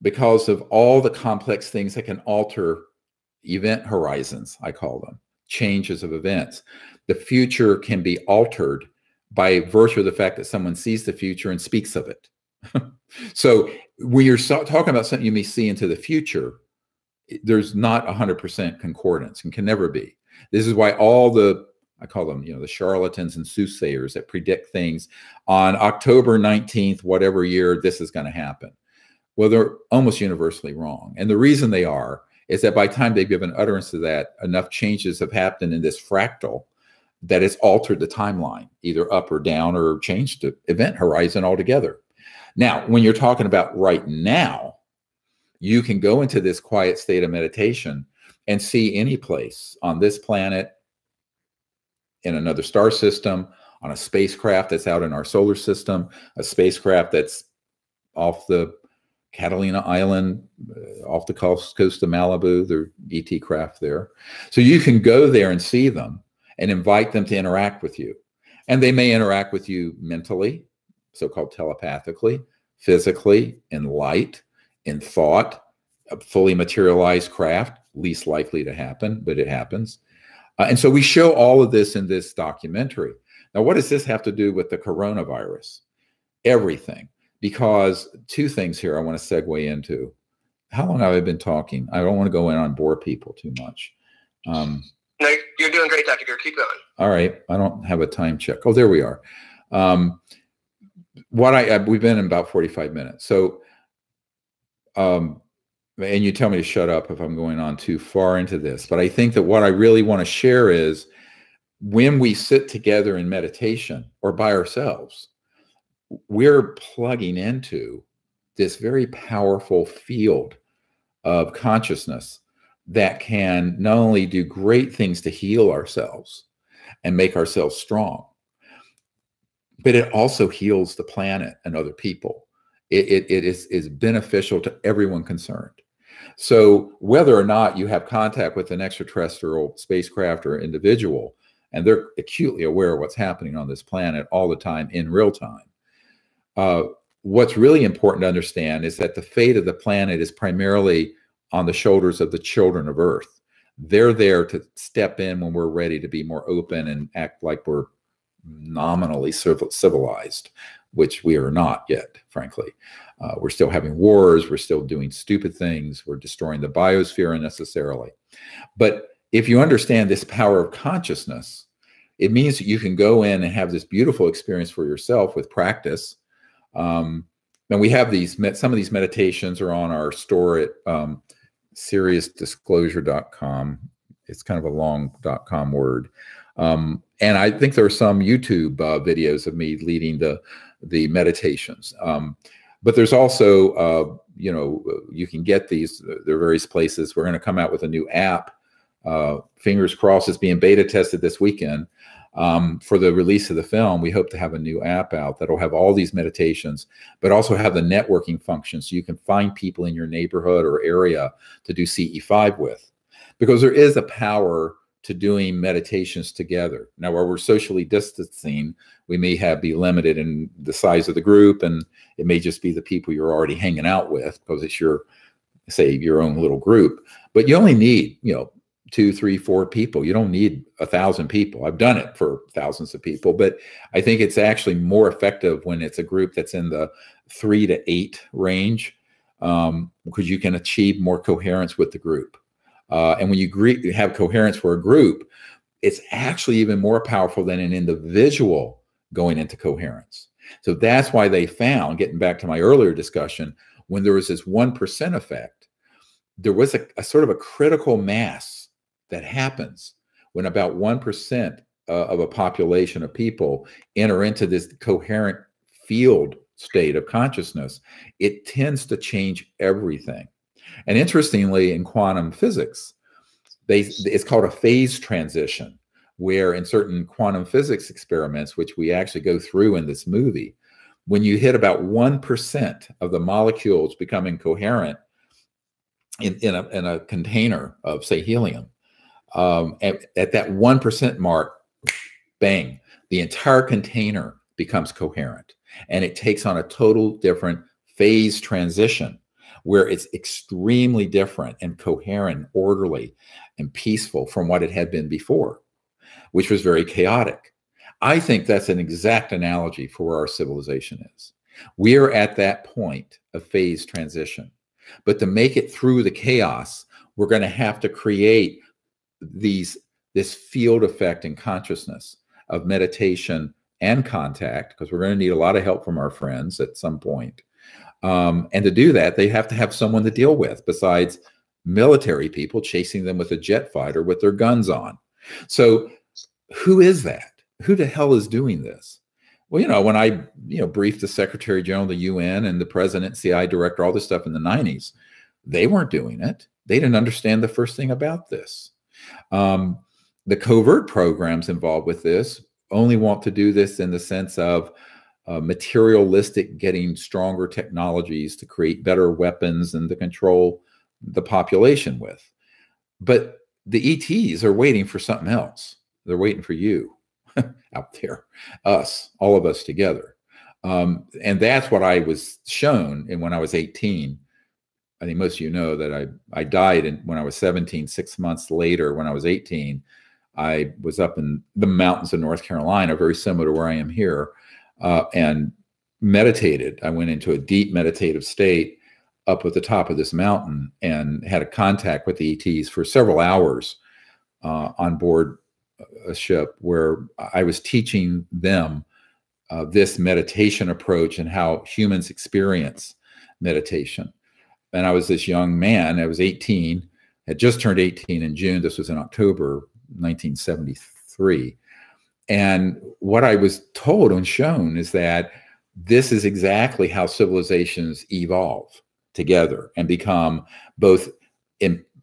S1: because of all the complex things that can alter event horizons, I call them, changes of events, the future can be altered by virtue of the fact that someone sees the future and speaks of it. So when you're talking about something you may see into the future, there's not 100% concordance and can never be. This is why all the, I call them, the charlatans and soothsayers that predict things on October 19th, whatever year, this is going to happen. Well, they're almost universally wrong. And the reason they are is that by the time they've given utterance to that, enough changes have happened in this fractal that it's altered the timeline, either up or down, or changed the event horizon altogether. Now, when you're talking about right now, you can go into this quiet state of meditation and see any place on this planet, in another star system, on a spacecraft that's out in our solar system, a spacecraft that's off the Catalina Island, off the coast of Malibu. They're ET craft there. So you can go there and see them and invite them to interact with you. And they may interact with you mentally, so-called telepathically, physically, in light, in thought, a fully materialized craft, least likely to happen, but it happens. And so we show all of this in this documentary. Now, what does this have to do with the coronavirus? Everything. Because two things here I want to segue into. How long have I been talking? I don't want to go in and bore people too much.
S2: No, you're doing great, Dr. Greer. Keep going.
S1: All right. I don't have a time check. Oh, there we are. We've been in about 45 minutes. So, and you tell me to shut up if I'm going on too far into this. But I think that what I really want to share is when we sit together in meditation or by ourselves, we're plugging into this very powerful field of consciousness that can not only do great things to heal ourselves and make ourselves strong, but it also heals the planet and other people. It is beneficial to everyone concerned. So whether or not you have contact with an extraterrestrial spacecraft or individual, and they're acutely aware of what's happening on this planet all the time in real time, what's really important to understand is that the fate of the planet is primarily on the shoulders of the children of Earth. They're there to step in when we're ready to be more open and act like we're nominally civilized, which we are not yet, frankly. We're still having wars. We're still doing stupid things. We're destroying the biosphere unnecessarily. But if you understand this power of consciousness, it means that you can go in and have this beautiful experience for yourself with practice. And we have these, some of these meditations are on our store at seriousdisclosure.com. It's kind of a long .com word. And I think there are some YouTube videos of me leading the meditations. But there's also, you can get these, there are various places. We're going to come out with a new app. Fingers crossed, it's being beta tested this weekend. For the release of the film, we hope to have a new app out that'll have all these meditations, but also have the networking function so you can find people in your neighborhood or area to do CE5 with. Because there is a power to doing meditations together. Now, where we're socially distancing, we may be limited in the size of the group, and it may just be the people you're already hanging out with because it's your own little group. But you only need, 2, 3, 4 people. You don't need 1,000 people. I've done it for thousands of people, but I think it's actually more effective when it's a group that's in the 3 to 8 range, because you can achieve more coherence with the group. And when you have coherence for a group, it's actually even more powerful than an individual going into coherence. So that's why they found, getting back to my earlier discussion, when there was this 1% effect, there was a sort of a critical mass that happens when about 1% of a population of people enter into this coherent field state of consciousness. It tends to change everything. And interestingly, in quantum physics, it's called a phase transition, where in certain quantum physics experiments, which we actually go through in this movie, when you hit about 1% of the molecules becoming coherent in a container of, say, helium, at that 1% mark, bang, the entire container becomes coherent. And it takes on a total different phase transition, where it's extremely different and coherent, orderly, and peaceful from what it had been before, which was very chaotic. I think that's an exact analogy for where our civilization is. We are at that point of phase transition. But to make it through the chaos, we're going to have to create this field effect in consciousness of meditation and contact, because we're going to need a lot of help from our friends at some point. And to do that, they have to have someone to deal with besides military people chasing them with a jet fighter with their guns on. So who is that? Who the hell is doing this? Well, when I, briefed the Secretary General of the UN and the President, CI Director, all this stuff in the 90s, they weren't doing it. They didn't understand the first thing about this. The covert programs involved with this only want to do this in the sense of materialistic, getting stronger technologies to create better weapons and to control the population with. But the ETs are waiting for something else. They're waiting for you out there, us, all of us together. And that's what I was shown. And when I was 18, I think most of you know that I died when I was 17. 6 months later, when I was 18, I was up in the mountains of North Carolina, very similar to where I am here, and meditated. I went into a deep meditative state up at the top of this mountain and had a contact with the ETs for several hours on board a ship, where I was teaching them this meditation approach and how humans experience meditation. And I was this young man. I was 18, had just turned 18 in June. This was in October 1973. And what I was told and shown is that this is exactly how civilizations evolve together and become both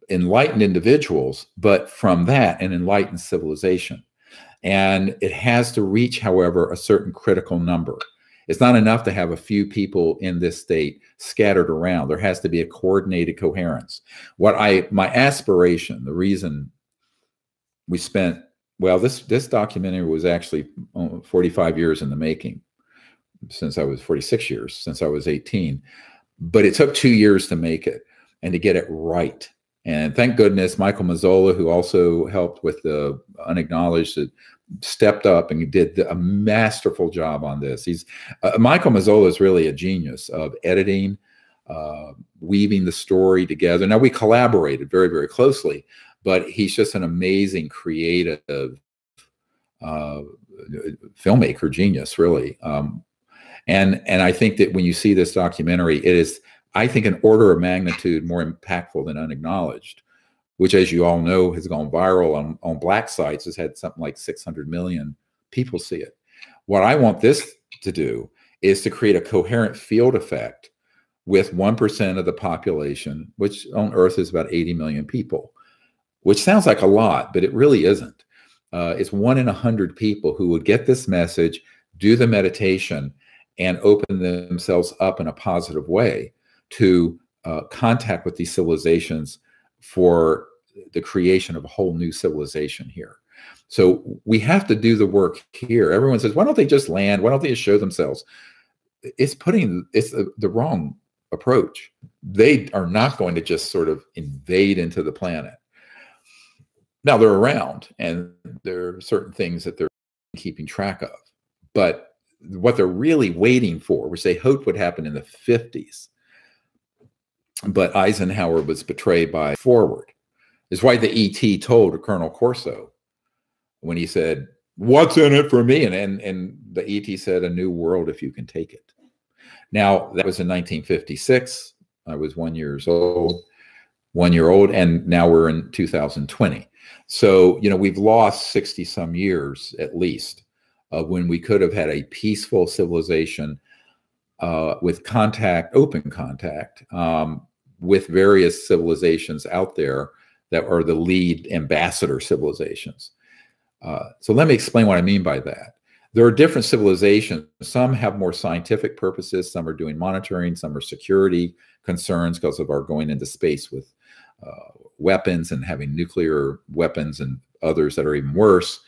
S1: enlightened individuals, but from that, an enlightened civilization. And it has to reach, however, a certain critical number. It's not enough to have a few people in this state scattered around. There has to be a coordinated coherence. My aspiration, the reason we spent, well, this documentary was actually 45 years in the making, since I was 46 years, since I was 18. But it took 2 years to make it and to get it right. And thank goodness Michael Mazzola, who also helped with the Unacknowledged, stepped up and did a masterful job on this. Michael Mazzola is really a genius of editing, weaving the story together. Now, we collaborated very, very closely, but he's just an amazing creative filmmaker genius, really. And I think that when you see this documentary, it is, I think, an order of magnitude more impactful than Unacknowledged, which, as you all know, has gone viral on black sites. Has had something like 600 million people see it. What I want this to do is to create a coherent field effect with 1% of the population, which on Earth is about 80 million people, which sounds like a lot, but it really isn't. It's 1 in 100 people who would get this message, do the meditation, and open themselves up in a positive way to contact with these civilizations for the creation of a whole new civilization here. So we have to do the work here. Everyone says, why don't they just land? Why don't they just show themselves? It's the wrong approach. They are not going to just sort of invade into the planet. Now, they're around, and there are certain things that they're keeping track of. But what they're really waiting for, which they hoped would happen in the 50s, but Eisenhower was betrayed by Forward, is why the ET told Colonel Corso when he said, "What's in it for me?" And the ET said, "A new world if you can take it." Now, that was in 1956. I was 1 year old, and now we're in 2020. So, we've lost 60 some years at least of when we could have had a peaceful civilization with contact, open contact, with various civilizations out there that are the lead ambassador civilizations. So let me explain what I mean by that. There are different civilizations. Some have more scientific purposes. Some are doing monitoring. Some are security concerns because of our going into space with weapons and having nuclear weapons, and others that are even worse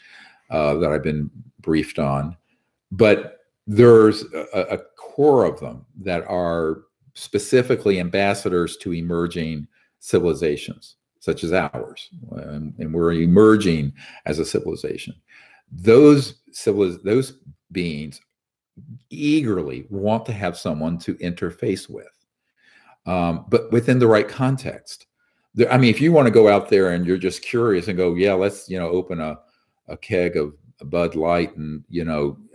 S1: that I've been briefed on. But there's a core of them that are specifically ambassadors to emerging civilizations, such as ours, and we're emerging as a civilization. Those beings eagerly want to have someone to interface with, but within the right context. I mean, if you want to go out there and you're just curious and go, yeah, let's open a keg of Bud Light and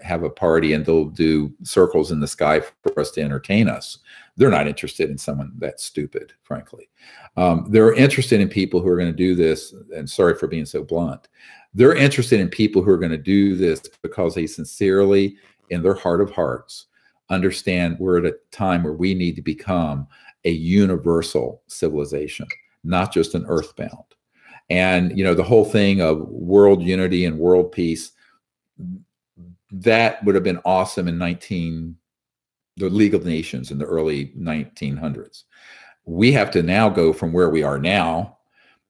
S1: have a party, and they'll do circles in the sky for us to entertain us. They're not interested in someone that stupid, frankly. They're interested in people who are going to do this, and sorry for being so blunt. They're interested in people who are going to do this because they sincerely, in their heart of hearts, understand we're at a time where we need to become a universal civilization, not just an earthbound. And, the whole thing of world unity and world peace, that would have been awesome in the League of Nations in the early 1900s. We have to now go from where we are now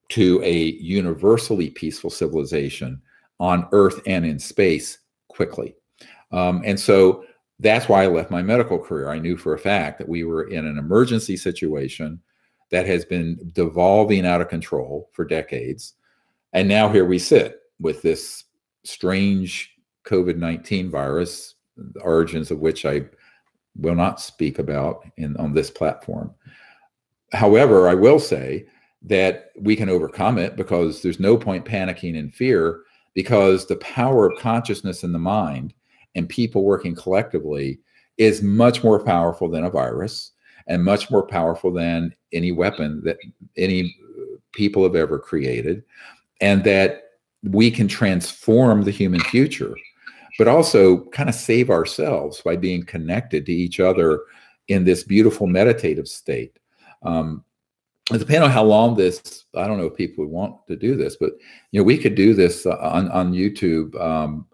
S1: to a universally peaceful civilization on Earth and in space quickly. And so that's why I left my medical career. I knew for a fact that we were in an emergency situation that has been devolving out of control for decades. And now here we sit with this strange COVID-19 virus, the origins of which I will not speak about on this platform. However, I will say that we can overcome it, because there's no point panicking in fear, because the power of consciousness in the mind and people working collectively is much more powerful than a virus, and much more powerful than any weapon that any people have ever created, and that we can transform the human future, but also kind of save ourselves by being connected to each other in this beautiful meditative state. Depending on how long this, I don't know if people would want to do this, but we could do this on YouTube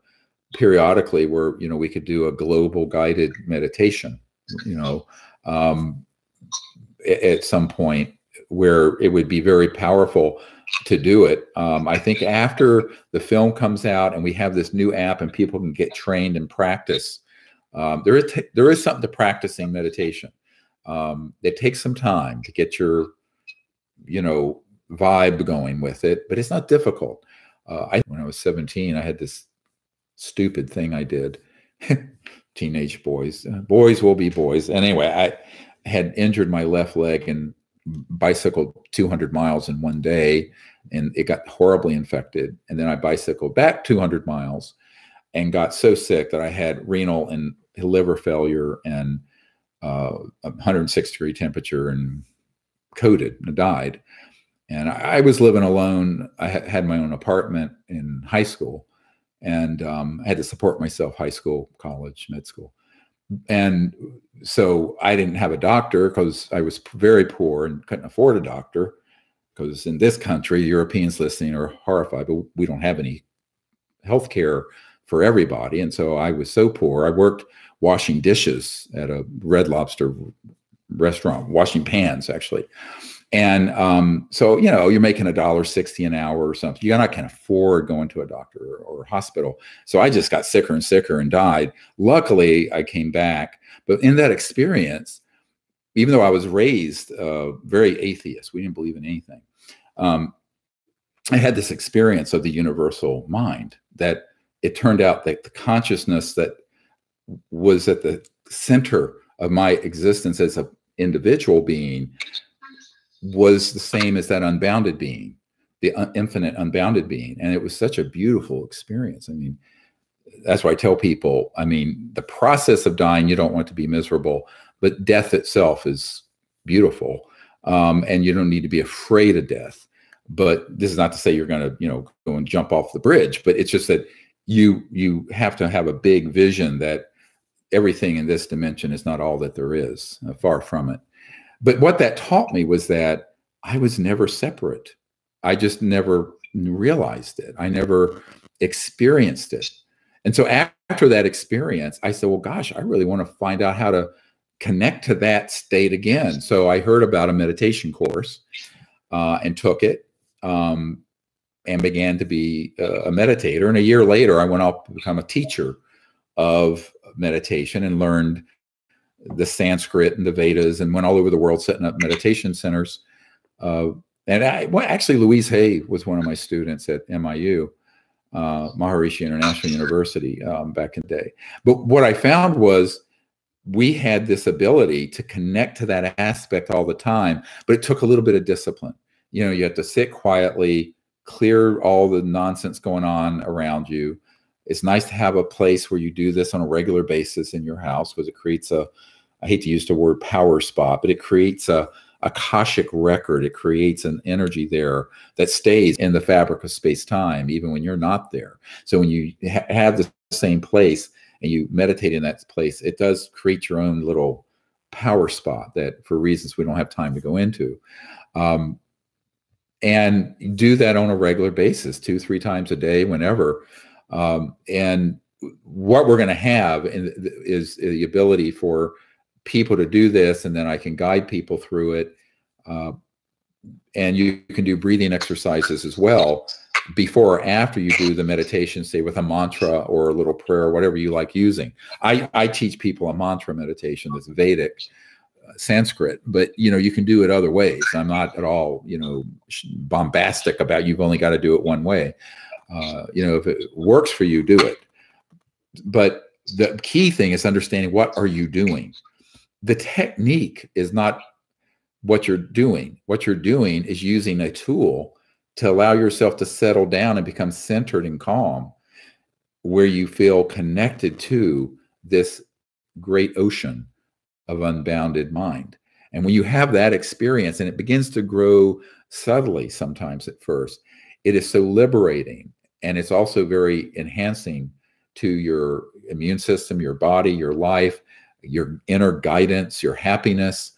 S1: periodically, where we could do a global guided meditation, at some point, where it would be very powerful to do it. I think after the film comes out and we have this new app and people can get trained and practice, there is something to practicing meditation. It takes some time to get your vibe going with it, but it's not difficult. When I was 17, I had this stupid thing I did. Teenage boys will be boys. Anyway, I had injured my left leg and bicycled 200 miles in one day, and it got horribly infected. And then I bicycled back 200 miles and got so sick that I had renal and liver failure and 106-degree temperature and coded and died. And I was living alone. I had my own apartment in high school, and I had to support myself, high school, college, med school. And so I didn't have a doctor, because I was very poor and couldn't afford a doctor, because in this country, Europeans listening are horrified, but we don't have any health care for everybody. And so I was so poor. I worked washing dishes at a Red Lobster restaurant, washing pans, actually. And so, you're making $1.60 an hour or something. You're not can afford going to a doctor or a hospital. So I just got sicker and sicker and died. Luckily, I came back. But in that experience, even though I was raised very atheist, we didn't believe in anything, I had this experience of the universal mind, that it turned out that the consciousness that was at the center of my existence as an individual being was the same as that unbounded being, the infinite unbounded being. And it was such a beautiful experience. I mean, that's why I tell people, the process of dying, you don't want to be miserable, but death itself is beautiful. And you don't need to be afraid of death. But this is not to say you're going to, go and jump off the bridge, but it's just that you have to have a big vision that everything in this dimension is not all that there is, far from it. But what that taught me was that I was never separate. I just never realized it. I never experienced it. And so after that experience, I said, well, gosh, I really want to find out how to connect to that state again. So I heard about a meditation course and took it and began to be a meditator. And a year later, I went off to become a teacher of meditation and learned the Sanskrit and the Vedas, and went all over the world setting up meditation centers. Actually, Louise Hay was one of my students at MIU, Maharishi International University, back in the day. But what I found was we had this ability to connect to that aspect all the time, but it took a little bit of discipline. You have to sit quietly, clear all the nonsense going on around you. It's nice to have a place where you do this on a regular basis in your house, because it creates I hate to use the word power spot, but it creates a Akashic record. It creates an energy there that stays in the fabric of space-time, even when you're not there. So when you have the same place and you meditate in that place, it does create your own little power spot that, for reasons we don't have time to go into. And do that on a regular basis, 2-3 times a day, whenever. And what we're going to have is the ability for people to do this, and then I can guide people through it And you can do breathing exercises as well before or after you do the meditation, say with a mantra or a little prayer, or whatever you like using. I teach people a mantra meditation that's Vedic, Sanskrit, but you can do it other ways. I'm not at all bombastic about you've only got to do it one way. If it works for you, do it. But the key thing is understanding, what are you doing? The technique is not what you're doing. What you're doing is using a tool to allow yourself to settle down and become centered and calm, where you feel connected to this great ocean of unbounded mind. And when you have that experience, and it begins to grow subtly sometimes at first, it is so liberating, and it's also very enhancing to your immune system, your body, your life, your inner guidance, your happiness.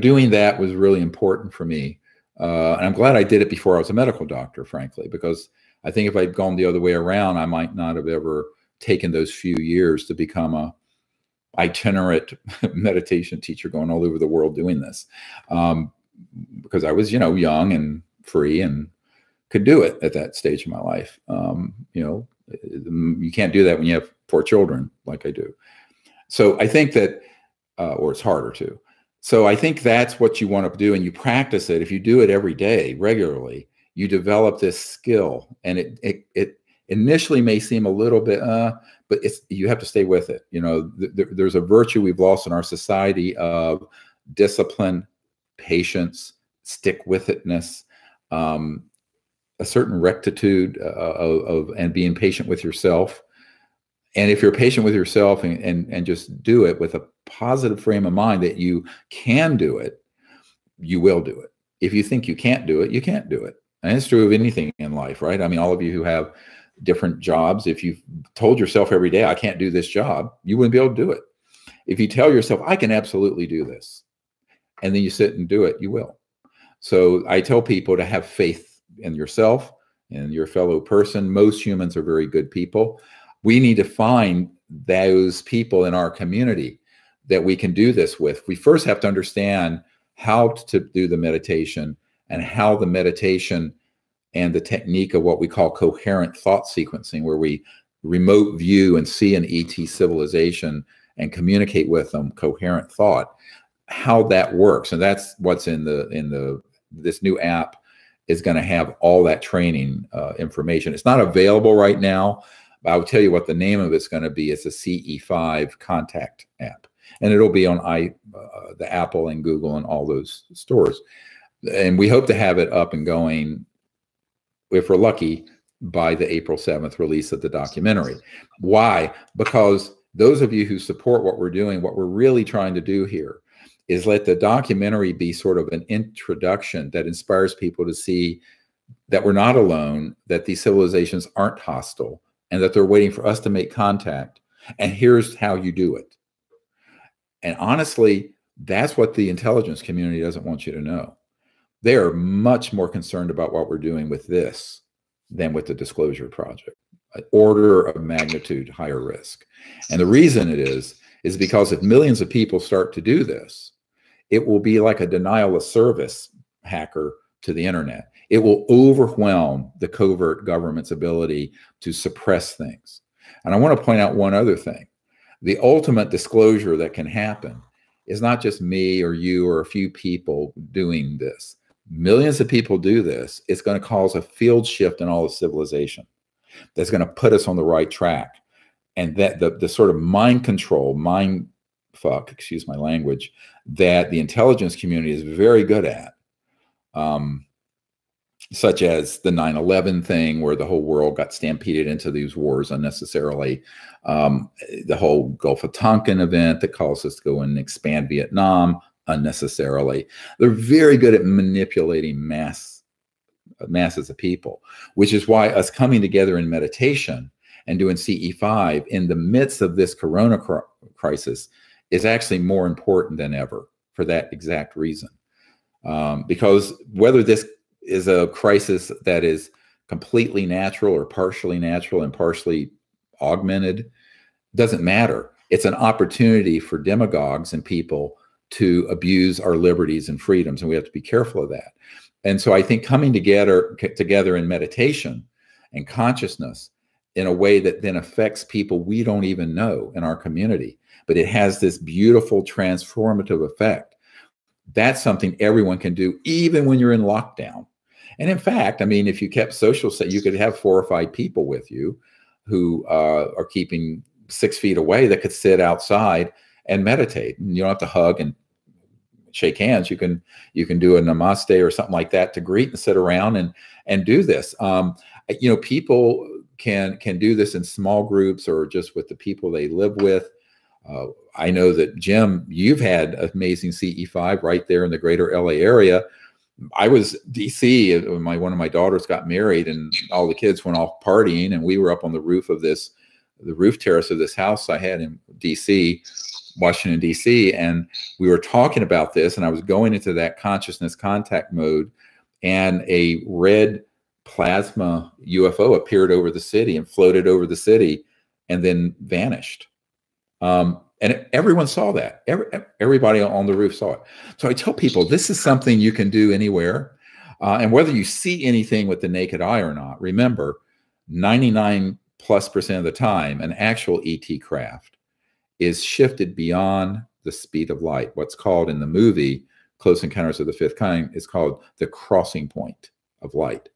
S1: Doing that was really important for me. And I'm glad I did it before I was a medical doctor, frankly, because I think if I'd gone the other way around, I might not have ever taken those few years to become a itinerant meditation teacher going all over the world doing this. Because I was, young and free and could do it at that stage of my life. You can't do that when you have 4 children like I do. So I think that, or it's harder to. So I think that's what you want to do, and you practice it. If you do it every day, regularly, you develop this skill, and it initially may seem a little bit, but you have to stay with it. There's a virtue we've lost in our society of discipline, patience, stick-with-itness, a certain rectitude and being patient with yourself. And if you're patient with yourself and just do it with a positive frame of mind that you can do it, you will do it. If you think you can't do it, you can't do it. And it's true of anything in life, right? I mean, all of you who have different jobs, if you've told yourself every day, I can't do this job, you wouldn't be able to do it. If you tell yourself, I can absolutely do this, and then you sit and do it, you will. So I tell people to have faith in yourself and your fellow person. Most humans are very good people. We need to find those people in our community that we can do this with. We first have to understand how to do the meditation, and how the meditation and the technique of what we call coherent thought sequencing, where we remote view and see an ET civilization and communicate with them, coherent thought, how that works. And that's what's in this new app is going to have all that training information. It's not available right now. I'll tell you what the name of it's going to be. It's a CE5 contact app, and it'll be on the Apple and Google and all those stores. And we hope to have it up and going, if we're lucky, by the April 7th release of the documentary. Why? Because those of you who support what we're doing, what we're really trying to do here is let the documentary be sort of an introduction that inspires people to see that we're not alone, that these civilizations aren't hostile, and that they're waiting for us to make contact. And here's how you do it. And honestly, that's what the intelligence community doesn't want you to know. They are much more concerned about what we're doing with this than with the Disclosure Project. An order of magnitude higher risk. And the reason it is because if millions of people start to do this, it will be like a denial of service hacker to the internet. It will overwhelm the covert government's ability to suppress things. And I want to point out one other thing. The ultimate disclosure that can happen is not just me or you or a few people doing this. Millions of people do this. It's going to cause a field shift in all of civilization that's going to put us on the right track. And that the sort of mind control, mind fuck, excuse my language, that the intelligence community is very good at, such as the 9/11 thing, where the whole world got stampeded into these wars unnecessarily, the whole Gulf of Tonkin event that caused us to go and expand Vietnam unnecessarily. They're very good at manipulating masses of people, which is why us coming together in meditation and doing CE5 in the midst of this Corona crisis is actually more important than ever for that exact reason. Because whether this is a crisis that is completely natural or partially natural and partially augmented doesn't matter. It's an opportunity for demagogues and people to abuse our liberties and freedoms, and we have to be careful of that. And so I think coming together in meditation and consciousness in a way that then affects people we don't even know in our community, but it has this beautiful transformative effect. That's something everyone can do, even when you're in lockdown. And in fact, I mean, if you kept social, you could have 4 or 5 people with you who are keeping 6 feet away that could sit outside and meditate. And you don't have to hug and shake hands. You can do a namaste or something like that to greet and sit around and do this. You know, people can do this in small groups or just with the people they live with. I know that, Jim, you've had amazing CE5 right there in the greater LA area. I was DC when one of my daughters got married, and all the kids went off partying, and we were up on the roof of the roof terrace of this house I had in DC, Washington, DC, and we were talking about this, and I was going into that consciousness contact mode, and a red plasma UFO appeared over the city and floated over the city and then vanished. And everyone saw that. Everybody on the roof saw it. So I tell people, this is something you can do anywhere. And whether you see anything with the naked eye or not, remember, 99+% of the time, an actual ET craft is shifted beyond the speed of light. What's called in the movie, Close Encounters of the Fifth Kind, is called the crossing point of light.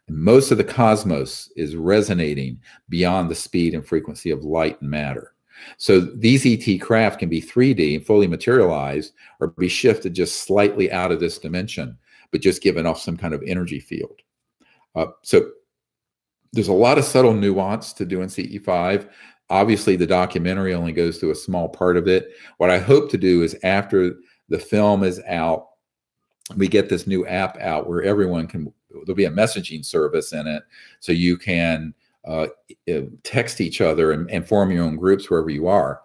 S1: And most of the cosmos is resonating beyond the speed and frequency of light and matter. So these ET craft can be 3D and fully materialized, or be shifted just slightly out of this dimension, but just given off some kind of energy field. So there's a lot of subtle nuance to doing CE5. Obviously, the documentary only goes through a small part of it. What I hope to do is, after the film is out, we get this new app out where everyone can, there'll be a messaging service in it, so you can text each other and form your own groups wherever you are.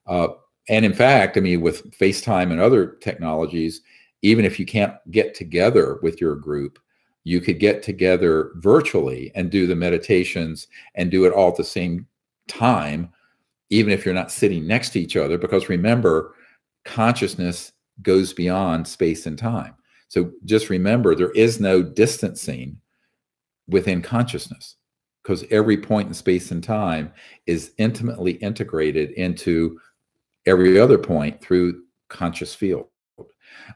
S1: And in fact, I mean, with FaceTime and other technologies, even if you can't get together with your group, you could get together virtually and do the meditations and do it all at the same time, even if you're not sitting next to each other, because remember, consciousness goes beyond space and time. So just remember, there is no distancing within consciousness, because every point in space and time is intimately integrated into every other point through conscious field.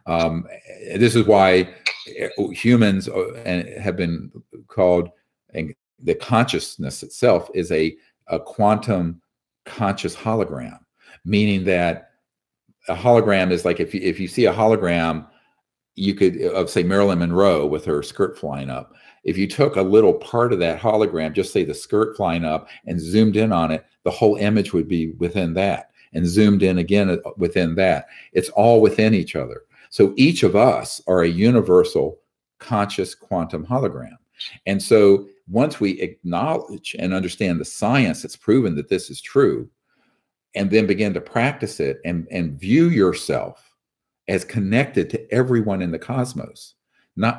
S1: This is why humans have been called, and the consciousness itself is a quantum conscious hologram, meaning that a hologram is like, if you see a hologram, you could, of say Marilyn Monroe with her skirt flying up, if you took a little part of that hologram, just say the skirt flying up, and zoomed in on it, the whole image would be within that, and zoomed in again within that. It's all within each other. So each of us are a universal conscious quantum hologram. And so once we acknowledge and understand the science that's proven that this is true, and then begin to practice it and view yourself as connected to everyone in the cosmos,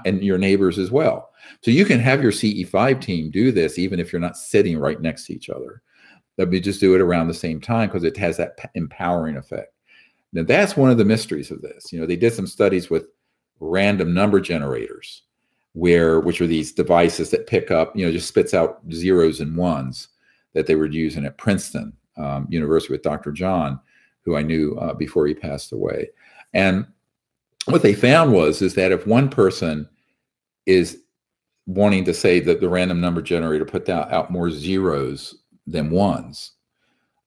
S1: and your neighbors as well. So you can have your CE5 team do this even if you're not sitting right next to each other. Let me just do it around the same time, because it has that empowering effect. Now that's one of the mysteries of this. You know, they did some studies with random number generators, which are these devices that pick up, you know, just spits out zeros and ones, that they were using at Princeton University with Dr. John, who I knew before he passed away. And what they found is that if one person is wanting to say that the random number generator put out more zeros than ones,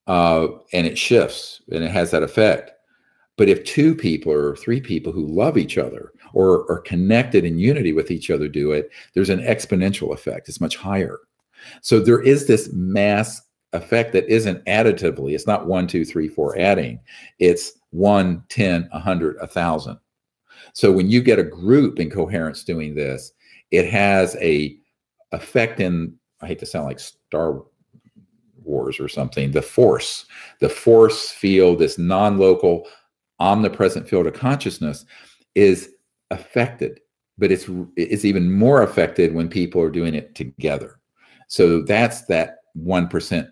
S1: and it shifts and it has that effect. But if 2 people or 3 people who love each other or are connected in unity with each other do it, there's an exponential effect. It's much higher. So there is this mass effect that isn't additively. It's not 1, 2, 3, 4 adding. It's 1, 10, 100, 1,000. So when you get a group in coherence doing this, it has a effect in, I hate to sound like Star Wars or something, the force field, this non-local, omnipresent field of consciousness is affected, but it's even more affected when people are doing it together. So that's that 1%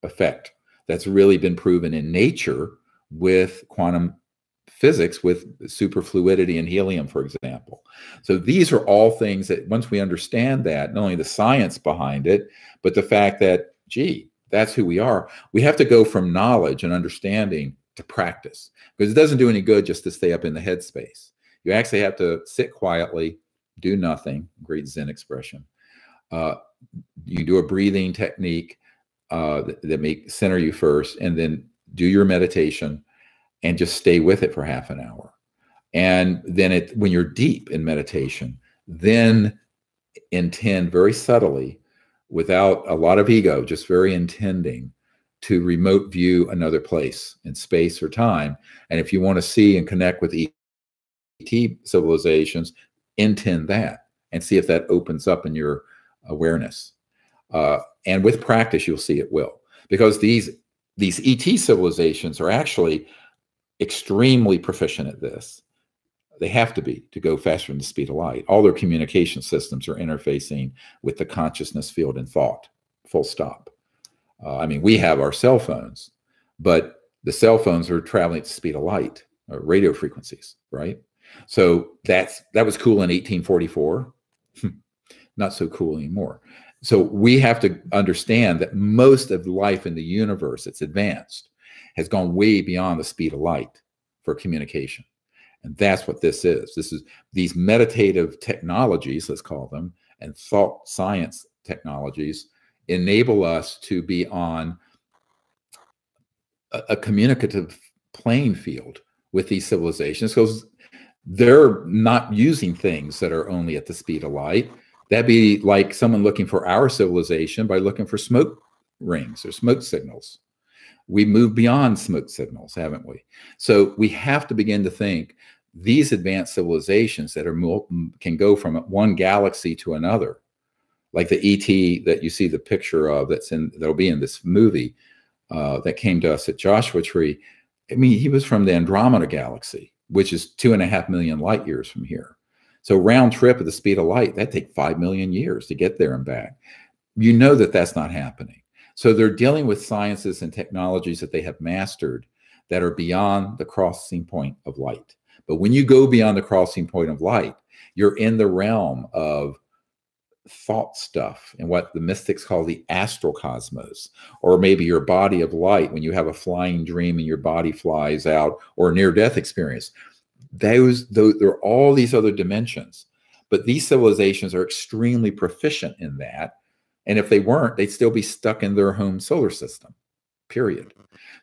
S1: effect that's really been proven in nature with quantum physics with superfluidity and helium, for example. So these are all things that once we understand that, not only the science behind it, but the fact that, gee, that's who we are, we have to go from knowledge and understanding to practice, because it doesn't do any good just to stay up in the headspace. You actually have to sit quietly, do nothing, great Zen expression. You do a breathing technique that may center you first, and then do your meditation and just stay with it for half an hour. And then when you're deep in meditation, then intend very subtly, without a lot of ego, just very intending, to remote view another place in space or time. And if you want to see and connect with ET civilizations, intend that and see if that opens up in your awareness. And with practice, you'll see it will. Because these ET civilizations are actually extremely proficient at this. They have to be, to go faster than the speed of light. All their communication systems are interfacing with the consciousness field and thought, full stop. I mean, we have our cell phones, but the cell phones are traveling at the speed of light, radio frequencies, right? So that was cool in 1844. Not so cool anymore. So we have to understand that most of life in the universe that's advanced has gone way beyond the speed of light for communication. And that's what this is. This is these meditative technologies, let's call them, and thought science technologies enable us to be on a communicative playing field with these civilizations, because they're not using things that are only at the speed of light. That'd be like someone looking for our civilization by looking for smoke rings or smoke signals. We moved beyond smoke signals, haven't we? So we have to begin to think these advanced civilizations that can go from one galaxy to another, like the ET that you see the picture of that'll be in this movie that came to us at Joshua Tree. I mean, he was from the Andromeda galaxy, which is 2.5 million light years from here. So round trip at the speed of light, that'd take 5 million years to get there and back. You know that that's not happening. So they're dealing with sciences and technologies that they have mastered that are beyond the crossing point of light. But when you go beyond the crossing point of light, you're in the realm of thought stuff and what the mystics call the astral cosmos, or maybe your body of light when you have a flying dream and your body flies out, or a near-death experience. There are all these other dimensions, but these civilizations are extremely proficient in that. And if they weren't, they'd still be stuck in their home solar system, period.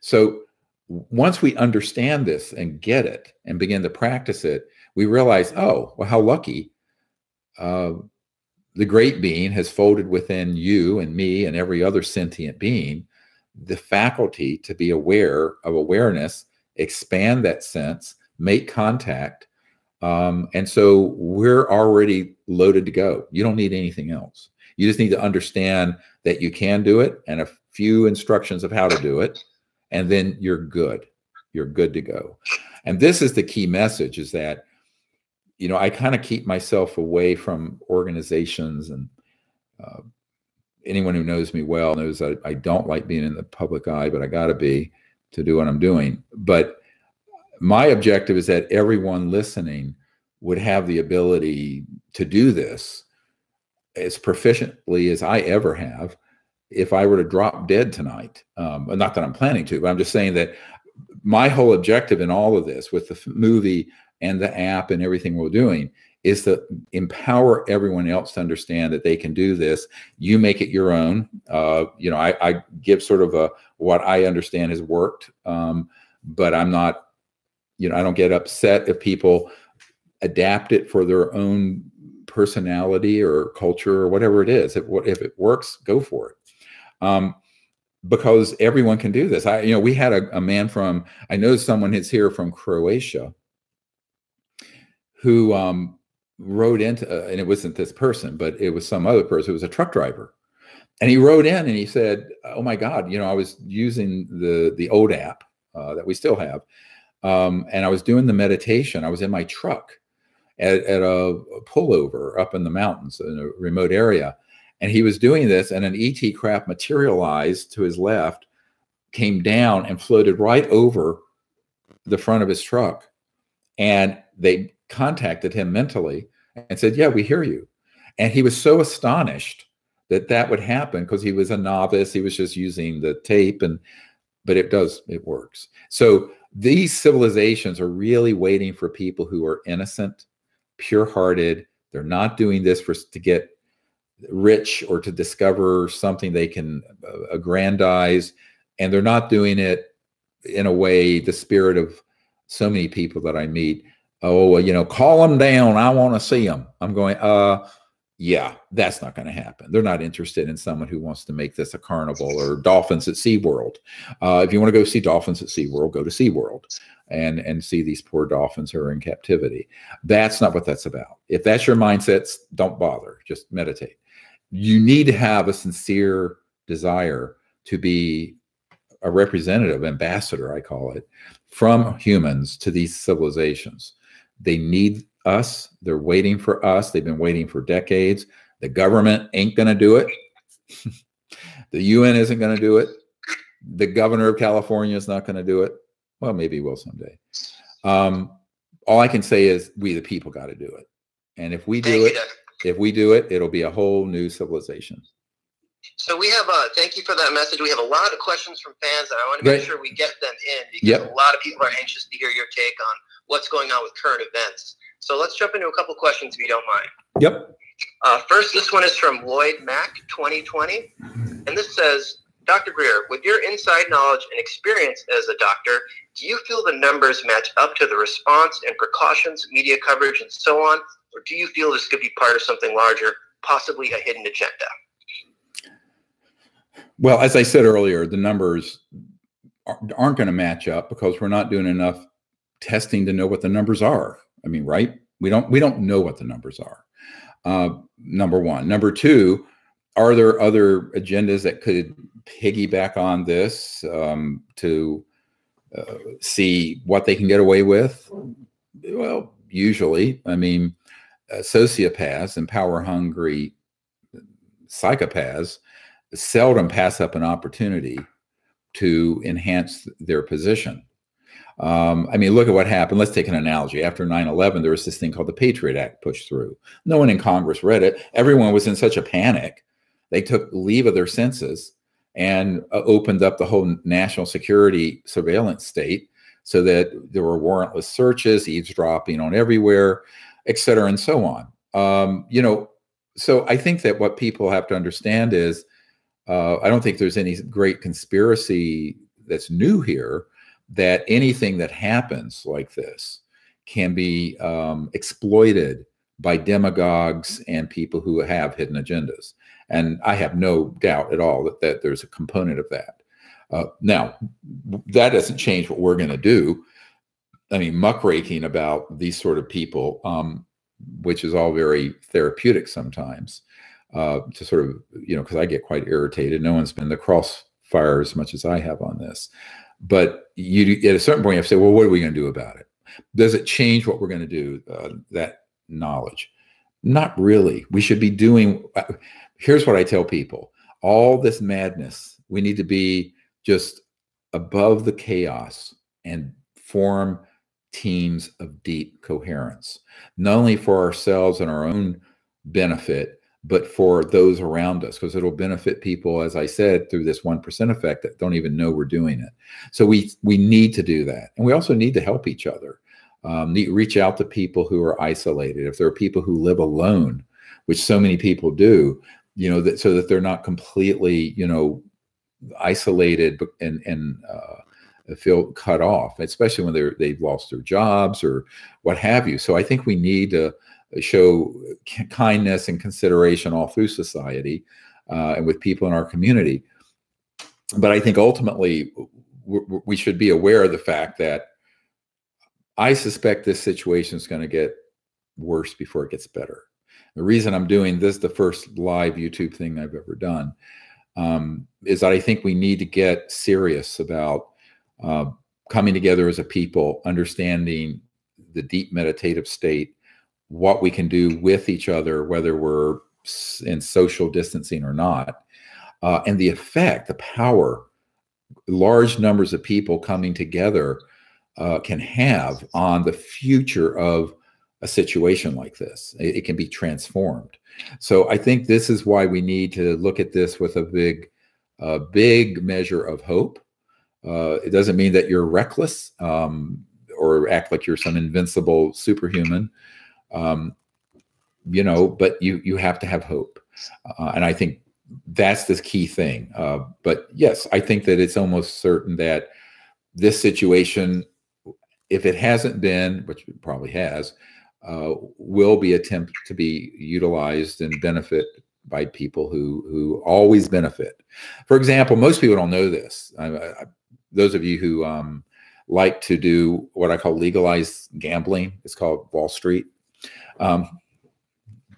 S1: So once we understand this and get it and begin to practice it, we realize, oh, well, how lucky the great being has folded within you and me and every other sentient being the faculty to be aware of awareness, expand that sense, make contact. And so we're already loaded to go. You don't need anything else. You just need to understand that you can do it and a few instructions of how to do it, and then you're good. You're good to go. And this is the key message, is that, you know, I kind of keep myself away from organizations, and anyone who knows me well knows that I don't like being in the public eye, but I got to be to do what I'm doing. But my objective is that everyone listening would have the ability to do this as proficiently as I ever have if I were to drop dead tonight. Not that I'm planning to, but I'm just saying that my whole objective in all of this with the movie and the app and everything we're doing is to empower everyone else to understand that they can do this. You make it your own. You know, I give sort of what I understand has worked, but I'm not, you know, I don't get upset if people adapt it for their own personality or culture or whatever it is. If it works, go for it. Because everyone can do this. You know, we had a man from, I know someone is here from Croatia who wrote into, and it wasn't this person, but it was some other person. It was a truck driver. And he wrote in and he said, oh my God, you know, I was using the old app that we still have. And I was doing the meditation. I was in my truck at a pullover up in the mountains in a remote area. And he was doing this, and an ET craft materialized to his left, came down and floated right over the front of his truck And they contacted him mentally and said, yeah, we hear you. And he was so astonished that that would happen because he was a novice. He was just using the tape, but it works. So these civilizations are really waiting for people who are innocent, pure-hearted. They're not doing this to get rich or to discover something they can aggrandize. And they're not doing it in a way, the spirit of so many people that I meet, oh, well, you know, call them down. I want to see them. I'm going, yeah, that's not going to happen. They're not interested in someone who wants to make this a carnival or dolphins at SeaWorld. If you want to go see dolphins at SeaWorld, go to SeaWorld and see these poor dolphins who are in captivity. That's not what that's about. If that's your mindset, don't bother. Just meditate. You need to have a sincere desire to be a representative, ambassador, I call it, from humans to these civilizations. They need us. They're waiting for us. They've been waiting for decades. The government ain't going to do it. The UN isn't going to do it. The governor of California is not going to do it. Well, maybe he will someday. All I can say is we, the people, got to do it. And if we do it, it'll be a whole new civilization.
S2: So we have thank you for that message. We have a lot of questions from fans, and I want to make sure we get them in because a lot of people are anxious to hear your take on what's going on with current events. So let's jump into a couple questions if you don't mind.
S1: Yep.
S2: First, this one is from Lloyd Mack 2020, and this says, Dr. Greer, with your inside knowledge and experience as a doctor, do you feel the numbers match up to the response and precautions, media coverage, and so on, or do you feel this could be part of something larger, possibly a hidden agenda?
S1: Well, as I said earlier, the numbers aren't going to match up because we're not doing enough testing to know what the numbers are. I mean, right? We don't know what the numbers are. Number one. Number two, are there other agendas that could piggyback on this to see what they can get away with? Well, usually. I mean, sociopaths and power-hungry psychopaths seldom pass up an opportunity to enhance their position. I mean, look at what happened. Let's take an analogy. After 9/11, there was this thing called the Patriot Act pushed through. No one in Congress read it. Everyone was in such a panic. They took leave of their senses and opened up the whole national security surveillance state so that there were warrantless searches, eavesdropping on everywhere, et cetera, and so on. You know, so I think that what people have to understand is I don't think there's any great conspiracy that's new here, that anything that happens like this can be exploited by demagogues and people who have hidden agendas. And I have no doubt at all that there's a component of that. Now, that doesn't change what we're going to do. I mean, muckraking about these sort of people, which is all very therapeutic sometimes, to sort of, you know, because I get quite irritated. No one's been in the crossfire as much as I have on this. But at a certain point, you have to say, well, what are we going to do about it? Does it change what we're going to do, that knowledge? Not really. We should be doing, here's what I tell people. All this madness, we need to be just above the chaos and form teams of deep coherence, not only for ourselves and our own benefit, but for those around us, because it'll benefit people, as I said, through this 1% effect that don't even know we're doing it. So we need to do that. And we also need to help each other, reach out to people who are isolated. If there are people who live alone, which so many people do, you know, so that they're not completely, you know, isolated and feel cut off, especially when they've lost their jobs or what have you. So I think we need to show kindness and consideration all through society and with people in our community. But I think ultimately we should be aware of the fact that I suspect this situation is going to get worse before it gets better. The reason I'm doing this, the first live YouTube thing I've ever done, is that I think we need to get serious about coming together as a people, understanding the deep meditative state, what we can do with each other, whether we're in social distancing or not, and the effect, the power, large numbers of people coming together can have on the future of a situation like this. It can be transformed. So I think this is why we need to look at this with a big measure of hope. It doesn't mean that you're reckless or act like you're some invincible superhuman, you know, but you have to have hope. And I think that's the key thing. But yes, I think that it's almost certain that this situation, if it hasn't been, which it probably has, will be attempted to be utilized and benefit by people who always benefit. For example, most people don't know this. Those of you who like to do what I call legalized gambling, it's called Wall Street.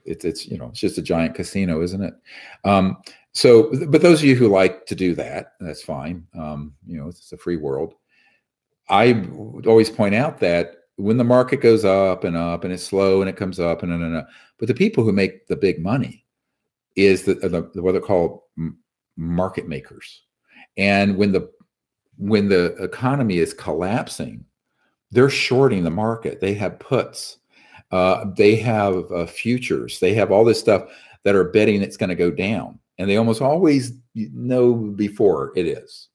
S1: It's you know, it's just a giant casino, isn't it? But those of you who like to do that, that's fine. You know, it's a free world. I would always point out that when the market goes up and it's slow and it comes up and but the people who make the big money is what they're called market makers. And when the economy is collapsing, they're shorting the market. They have puts, they have futures, they have all this stuff that are betting it's going to go down, and they almost always know before it is.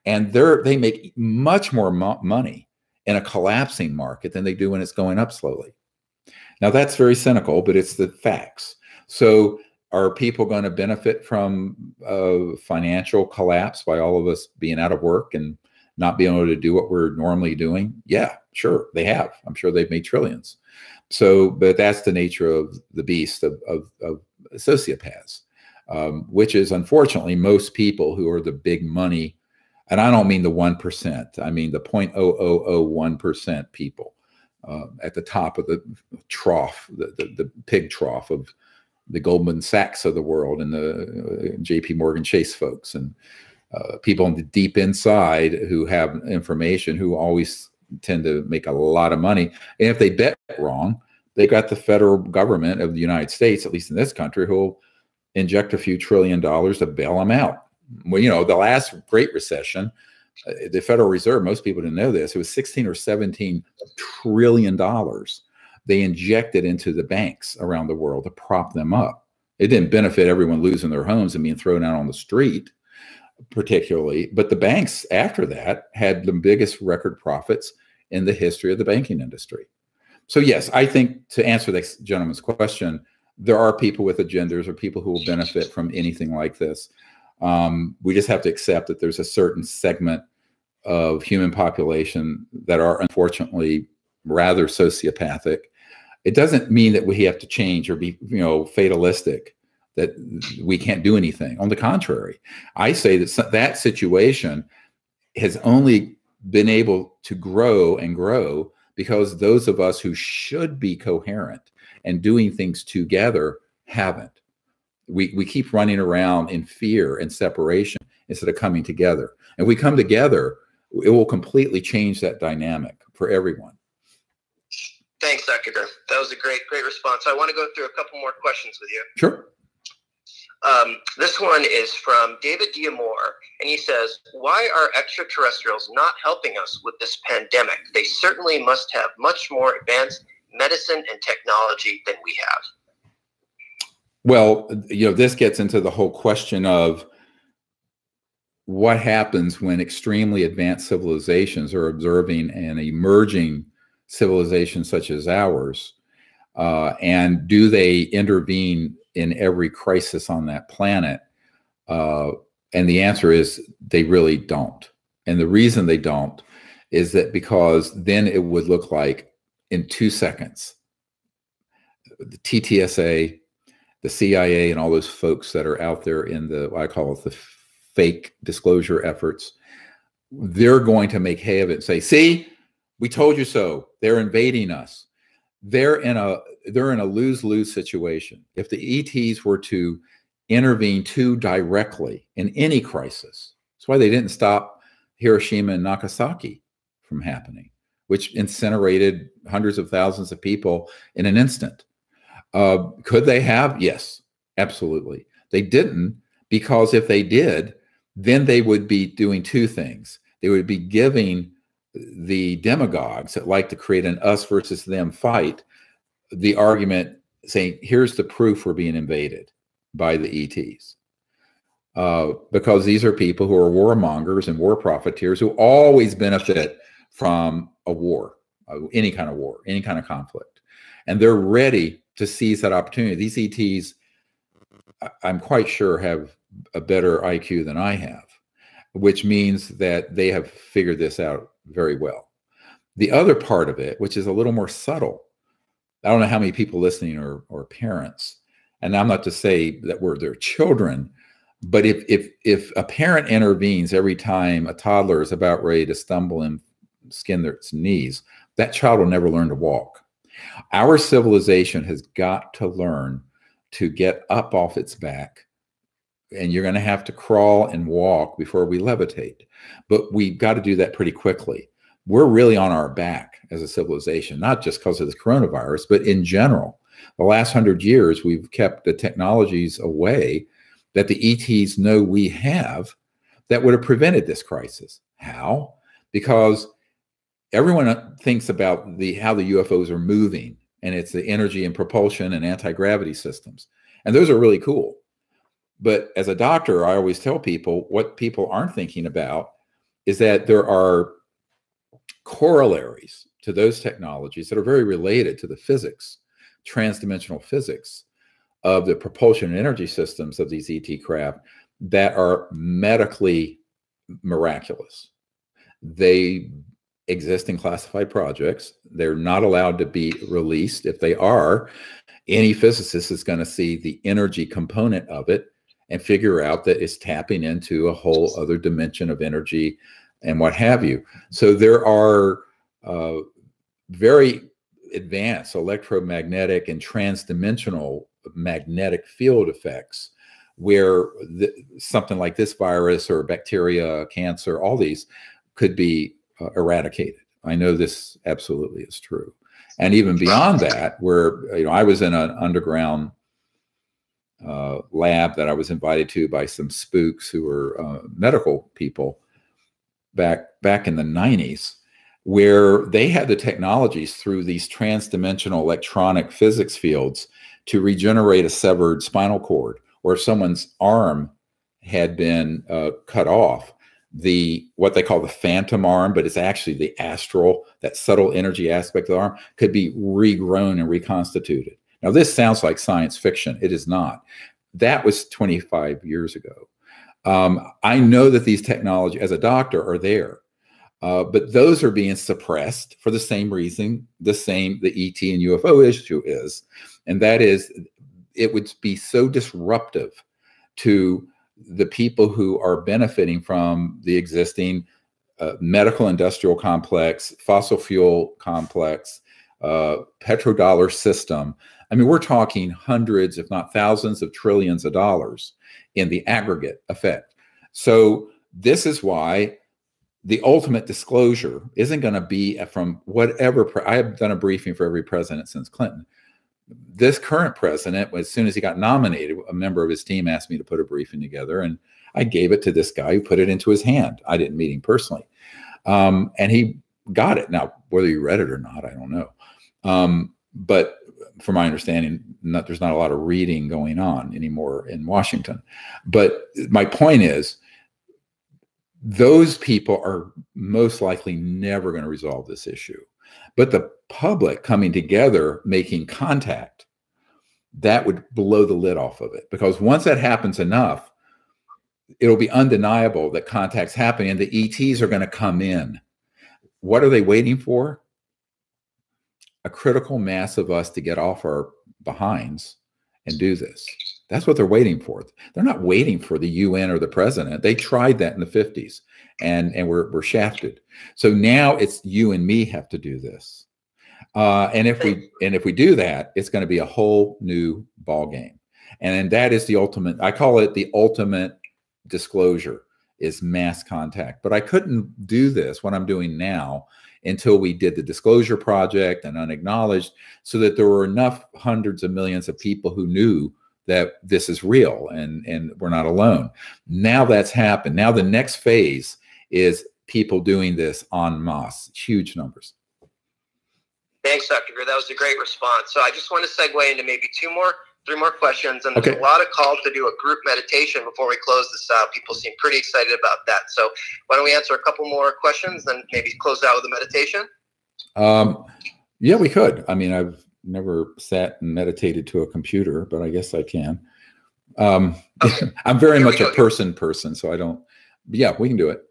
S1: And they make much more money in a collapsing market than they do when it's going up slowly. Now that's very cynical, but it's the facts. So are people going to benefit from financial collapse by all of us being out of work and not being able to do what we're normally doing? Yeah, sure, they have. I'm sure they've made trillions. So, but that's the nature of the beast of sociopaths, which is unfortunately most people who are the big money. And I don't mean the 1%. I mean the 0.0001% people at the top of the trough, the pig trough of the Goldman Sachs of the world and the JP Morgan Chase folks, and people in the deep inside who have information, who always tend to make a lot of money. And if they bet wrong, they got the federal government of the United States, at least in this country, who will inject a few $1 trillion to bail them out. Well, you know, the last Great Recession, the Federal Reserve, most people didn't know this, it was 16 or 17 trillion dollars they injected into the banks around the world to prop them up. It didn't benefit everyone losing their homes and being thrown out on the street particularly, but the banks after that had the biggest record profits in the history of the banking industry. So yes, I think to answer this gentleman's question, there are people with agendas or people who will benefit from anything like this. We just have to accept that there's a certain segment of human population that are unfortunately rather sociopathic. It doesn't mean that we have to change or be, you know, fatalistic, that we can't do anything. On the contrary, I say that that situation has only been able to grow and grow because those of us who should be coherent and doing things together haven't. We keep running around in fear and separation instead of coming together. And we come together, it will completely change that dynamic for everyone.
S2: Thanks, Dr. Greer. That was a great response. I want to go through a couple more questions with you.
S1: Sure.
S2: This one is from David Diamore, and he says, why are extraterrestrials not helping us with this pandemic? They certainly must have much more advanced medicine and technology than we have.
S1: Well, you know, this gets into the whole question of what happens when extremely advanced civilizations are observing an emerging civilization such as ours, and do they intervene in every crisis on that planet? And the answer is they really don't. And the reason they don't is that because then it would look like in 2 seconds, the TTSA, the CIA, and all those folks that are out there in the, what I call it, the fake disclosure efforts, they're going to make hay of it and say, see, we told you so. They're invading us. They're in a lose-lose situation. If the ETs were to intervene too directly in any crisis, that's why they didn't stop Hiroshima and Nagasaki from happening, which incinerated hundreds of thousands of people in an instant. Could they have? Yes, absolutely. They didn't, because if they did, then they would be doing two things. They would be giving the demagogues that like to create an us versus them fight, the argument saying, here's the proof we're being invaded by the ETs. Because these are people who are warmongers and war profiteers who always benefit from a war, any kind of war, any kind of conflict. And they're ready to seize that opportunity. These ETs, I'm quite sure, have a better IQ than I have, which means that they have figured this out very well. The other part of it, which is a little more subtle, I don't know how many people listening are parents, and I'm not to say that we're their children, but if a parent intervenes every time a toddler is about ready to stumble and skin their knees, that child will never learn to walk. Our civilization has got to learn to get up off its back, and you're going to have to crawl and walk before we levitate. But we've got to do that pretty quickly. We're really on our back as a civilization, not just because of this coronavirus, but in general. The last 100 years, we've kept the technologies away that the ETs know we have that would have prevented this crisis. How? Because everyone thinks about how the UFOs are moving, and it's the energy and propulsion and anti-gravity systems. And those are really cool. But as a doctor, I always tell people what people aren't thinking about is that there are corollaries to those technologies that are very related to the physics, transdimensional physics of the propulsion and energy systems of these ET craft that are medically miraculous. They exist in classified projects. They're not allowed to be released. If they are, any physicist is going to see the energy component of it and figure out that it's tapping into a whole other dimension of energy and what have you. So there are very advanced electromagnetic and transdimensional magnetic field effects where something like this virus or bacteria, cancer, all these could be eradicated. I know this absolutely is true. And even beyond that, where I was in an underground lab that I was invited to by some spooks who were medical people back in the 90s, where they had the technologies through these transdimensional electronic physics fields to regenerate a severed spinal cord, or if someone's arm had been cut off, what they call the phantom arm, but it's actually the astral, that subtle energy aspect of the arm, could be regrown and reconstituted. Now, this sounds like science fiction. It is not. That was 25 years ago. I know that these technologies, as a doctor, are there, but those are being suppressed for the same reason the ET and UFO issue is, and that is it would be so disruptive to the people who are benefiting from the existing medical industrial complex, fossil fuel complex, petrodollar system. I mean, we're talking hundreds, if not thousands of trillions of dollars in the aggregate effect. So this is why the ultimate disclosure isn't going to be from whatever. I have done a briefing for every president since Clinton. This current president, as soon as he got nominated, a member of his team asked me to put a briefing together, and I gave it to this guy who put it into his hand. I didn't meet him personally. And he got it. Now, whether he read it or not, I don't know. But from my understanding, there's not a lot of reading going on anymore in Washington. But my point is, those people are most likely never going to resolve this issue. But the public coming together, making contact, that would blow the lid off of it. Because once that happens enough, it'll be undeniable that contact's happening and the ETs are going to come in. What are they waiting for? A critical mass of us to get off our behinds and do this. That's what they're waiting for. They're not waiting for the UN or the president. They tried that in the 50s and we're shafted. So now it's you and me have to do this. And if we do that, it's going to be a whole new ball game. And that is the ultimate, I call it the ultimate disclosure, is mass contact. But I couldn't do this, what I'm doing now, until we did the disclosure project and unacknowledged, so that there were enough hundreds of millions of people who knew that this is real and we're not alone. Now that's happened. Now the next phase is people doing this en masse, huge numbers.
S2: Thanks, Dr. Greer. That was a great response. So I just want to segue into maybe three more questions. And there's a lot of calls to do a group meditation before we close this out. People seem pretty excited about that. So why don't we answer a couple more questions, then maybe close out with a meditation?
S1: Yeah, we could. I mean, I've never sat and meditated to a computer, but I guess I can. Okay. I'm very much a person, so I don't, yeah, we can do it.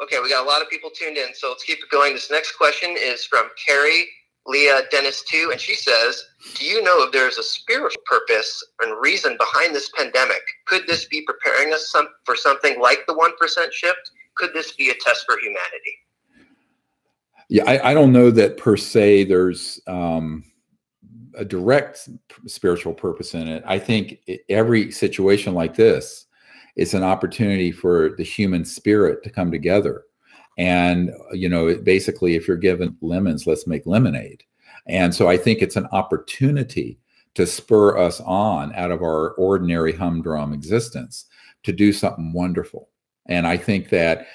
S2: Okay, we got a lot of people tuned in, so let's keep it going. This next question is from Carrie Leah Dennis 2, and she says, do you know if there's a spiritual purpose and reason behind this pandemic? Could this be preparing us for something like the 1% shift? Could this be a test for humanity?
S1: Yeah, I don't know that per se there's a direct spiritual purpose in it. I think every situation like this is an opportunity for the human spirit to come together. And, you know, basically, if you're given lemons, let's make lemonade. And so I think it's an opportunity to spur us on out of our ordinary humdrum existence to do something wonderful. And I think that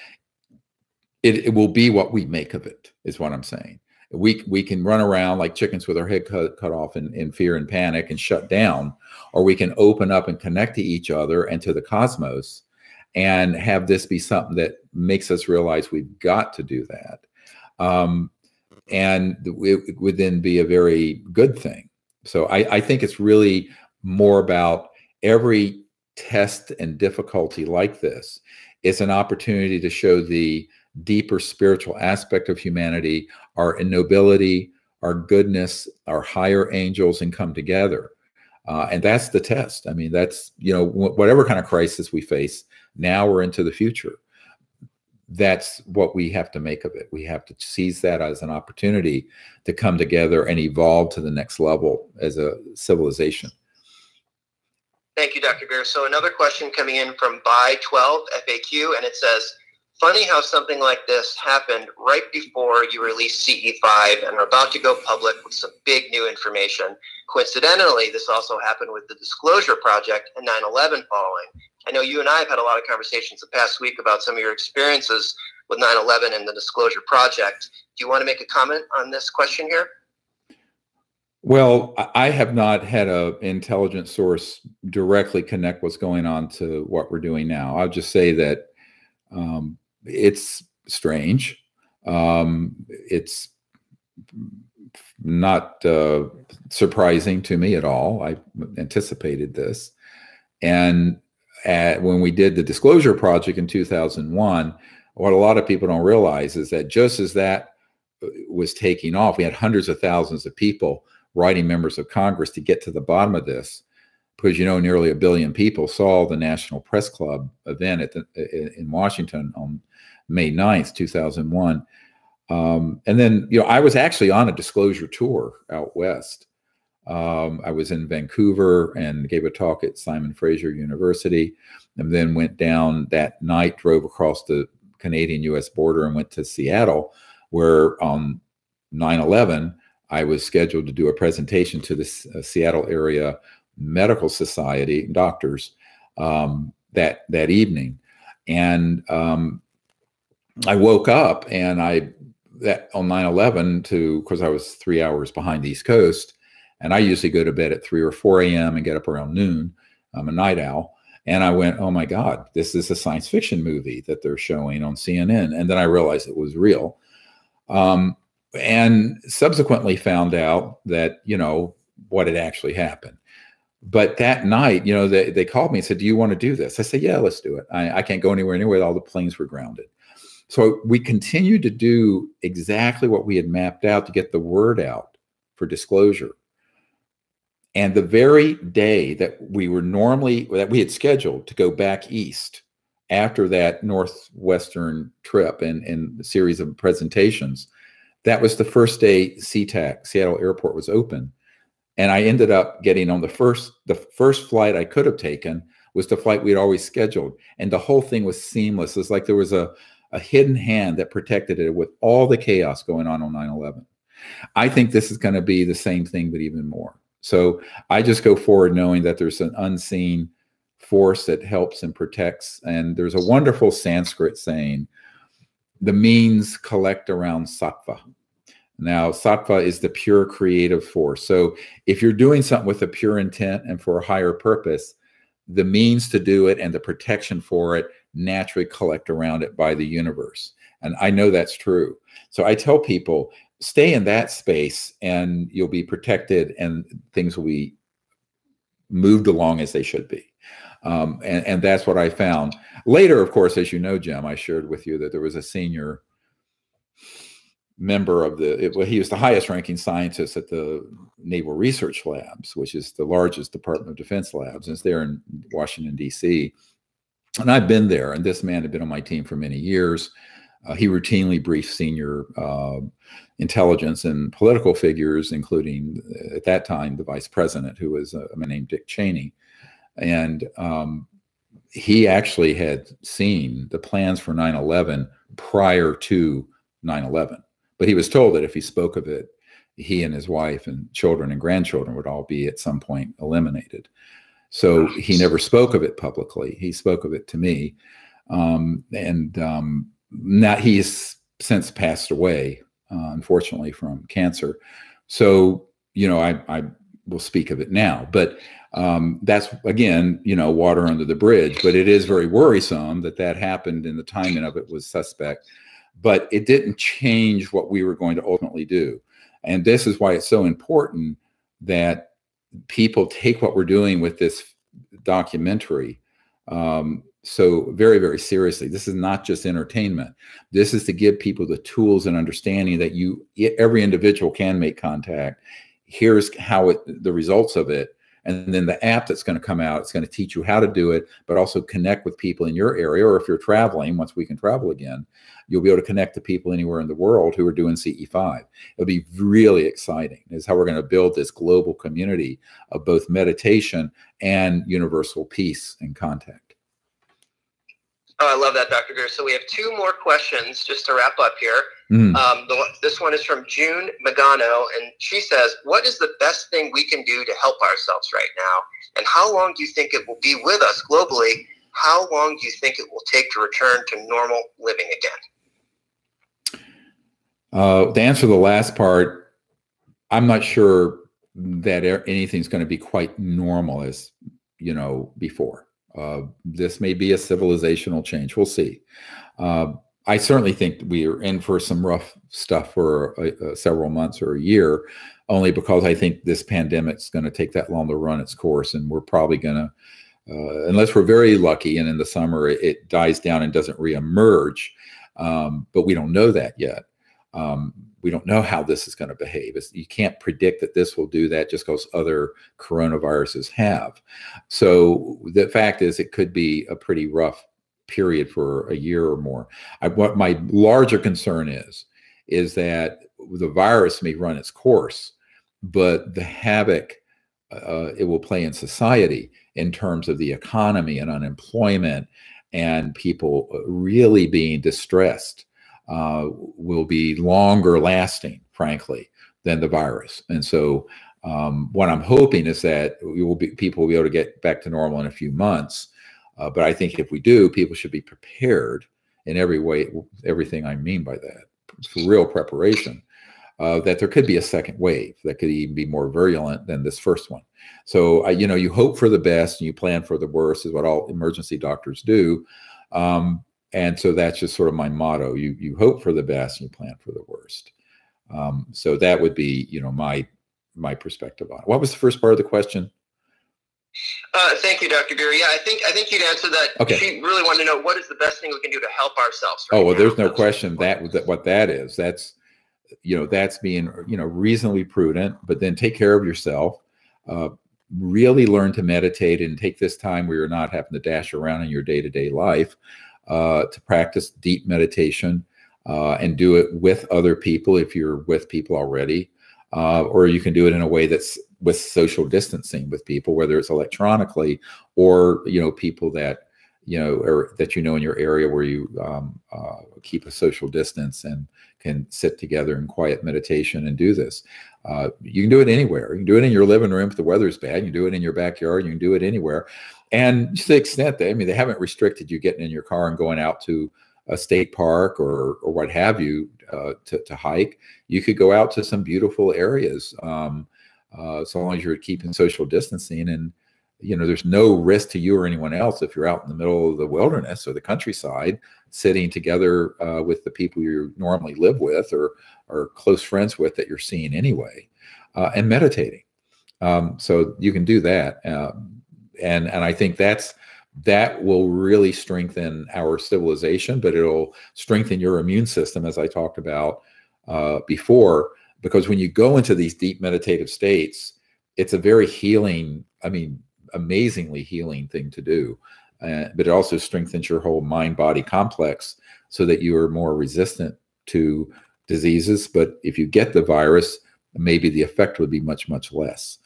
S1: it will be what we make of it, is what I'm saying. We can run around like chickens with our head cut off in fear and panic and shut down, or we can open up and connect to each other and to the cosmos and have this be something that makes us realize we've got to do that. And it would then be a very good thing. So I think it's really more about every test and difficulty like this. It's an opportunity to show the deeper spiritual aspect of humanity, our nobility, our goodness, our higher angels, and come together. And that's the test. I mean, that's, you know, whatever kind of crisis we face, now we're into the future. That's what we have to make of it. We have to seize that as an opportunity to come together and evolve to the next level as a civilization.
S2: Thank you, Dr. Greer. So another question coming in from Buy12 FAQ, and it says, funny how something like this happened right before you released CE5 and are about to go public with some big new information. Coincidentally, this also happened with the Disclosure Project and 9/11 following. I know you and I have had a lot of conversations the past week about some of your experiences with 9/11 and the Disclosure Project. Do you want to make a comment on this question here?
S1: Well, I have not had an intelligence source directly connect what's going on to what we're doing now. I'll just say that it's strange. It's not surprising to me at all. I anticipated this. And when we did the Disclosure Project in 2001, what a lot of people don't realize is that just as that was taking off, we had hundreds of thousands of people writing members of Congress to get to the bottom of this, because, you know, nearly 1 billion people saw the National Press Club event in Washington on May 9th, 2001. And then, you know, I was actually on a disclosure tour out west. I was in Vancouver and gave a talk at Simon Fraser University, and then went down that night, drove across the Canadian-US border and went to Seattle, where on 9/11, I was scheduled to do a presentation to the Seattle area medical society doctors that evening. And I woke up and on 9/11 because I was 3 hours behind the East Coast, and I usually go to bed at 3 or 4 a.m. and get up around noon. I'm a night owl. And I went, oh my God, this is a science fiction movie that they're showing on CNN. And then I realized it was real. And subsequently found out that, you know, what had actually happened. But that night, you know, they called me and said, do you want to do this? I said, yeah, let's do it. I can't go anywhere near all the planes were grounded. So we continued to do exactly what we had mapped out to get the word out for disclosure. And the very day that we had scheduled to go back east after that Northwestern trip and a series of presentations, that was the first day SeaTac, Seattle Airport, was open. And I ended up getting on the first flight I could have taken was the flight we'd always scheduled. And the whole thing was seamless. It's like there was a hidden hand that protected it with all the chaos going on 9/11. I think this is going to be the same thing, but even more. So I just go forward knowing that there's an unseen force that helps and protects. And there's a wonderful Sanskrit saying, the means collect around sattva. Now, sattva is the pure creative force. So if you're doing something with a pure intent and for a higher purpose, the means to do it and the protection for it naturally collect around it by the universe. And I know that's true. So I tell people, stay in that space and you'll be protected and things will be moved along as they should be. And that's what I found. Later, of course, as you know, Jim, I shared with you that there was a senior member of he was the highest ranking scientist at the Naval Research Labs, which is the largest Department of Defense labs. And it's there in Washington, D.C. And I've been there, and this man had been on my team for many years. He routinely briefed senior intelligence and political figures, including, at that time, the vice president, who was a man named Dick Cheney. And he actually had seen the plans for 9/11 prior to 9/11. But he was told that if he spoke of it, he and his wife and children and grandchildren would all be at some point eliminated. So he never spoke of it publicly. He spoke of it to me. Now he's since passed away, unfortunately, from cancer. So, you know, I will speak of it now. But that's, again, you know, water under the bridge. But it is very worrisome that that happened and the timing of it was suspect. But it didn't change what we were going to ultimately do. And this is why it's so important that people take what we're doing with this documentary so very, very seriously. This is not just entertainment. This is to give people the tools and understanding that every individual can make contact. Here's how the results of it. And then the app that's going to come out, it's going to teach you how to do it, but also connect with people in your area. Or if you're traveling, once we can travel again, you'll be able to connect to people anywhere in the world who are doing CE5. It'll be really exciting. It's how we're going to build this global community of both meditation and universal peace and contact.
S2: Oh, I love that, Dr. Greer. So we have two more questions just to wrap up here. This one is from June Magano, and she says, what is the best thing we can do to help ourselves right now? And how long do you think it will be with us globally? How long do you think it will take to return to normal living again?
S1: To answer the last part, I'm not sure that anything's going to be quite normal as, you know, before. This may be a civilizational change. We'll see. I certainly think we are in for some rough stuff for several months or a year, only because I think this pandemic's going to take that long to run its course. And we're probably going to, unless we're very lucky and in the summer it dies down and doesn't reemerge, but we don't know that yet. We don't know how this is going to behave. You can't predict that this will do that just because other coronaviruses have. So the fact is it could be a pretty rough period for a year or more. What my larger concern is that the virus may run its course, but the havoc it will play in society in terms of the economy and unemployment and people really being distressed will be longer lasting, frankly, than the virus. And so what I'm hoping is that people will be able to get back to normal in a few months. But I think if we do, people should be prepared in every way, everything I mean by that, for real preparation, that there could be a second wave that could even be more virulent than this first one. So, you know, you hope for the best and you plan for the worst is what all emergency doctors do. And so that's just sort of my motto. You hope for the best and you plan for the worst. So that would be, you know, my perspective on it. What was the first part of the question?
S2: Thank you, Dr. Greer. Yeah, I think you'd answer that.
S1: Okay.
S2: She really wanted to know what is the best thing we can do to help ourselves right
S1: Oh, well,
S2: now.
S1: there's no question that what that is. That's, you know, that's being, you know, reasonably prudent, but then take care of yourself. Really learn to meditate and take this time where you're not having to dash around in your day-to-day life to practice deep meditation and do it with other people if you're with people already. Or you can do it in a way that's with social distancing with people, whether it's electronically or, you know, people that, you know, or that, you know, in your area where you keep a social distance and can sit together in quiet meditation and do this. You can do it anywhere. You can do it in your living room if the weather's bad. You can do it in your backyard. You can do it anywhere. And to the extent that, I mean, they haven't restricted you getting in your car and going out to a state park or what have you to hike. You could go out to some beautiful areas, so long as you're keeping social distancing. And there's no risk to you or anyone else if you're out in the middle of the wilderness or the countryside, sitting together with the people you normally live with or are close friends with that you're seeing anyway, and meditating. So you can do that, and I think that will really strengthen our civilization, but it'll strengthen your immune system, as I talked about before, because when you go into these deep meditative states, it's a very healing, amazingly healing thing to do. But it also strengthens your whole mind-body complex so that you are more resistant to diseases. But if you get the virus, maybe the effect would be much, much less.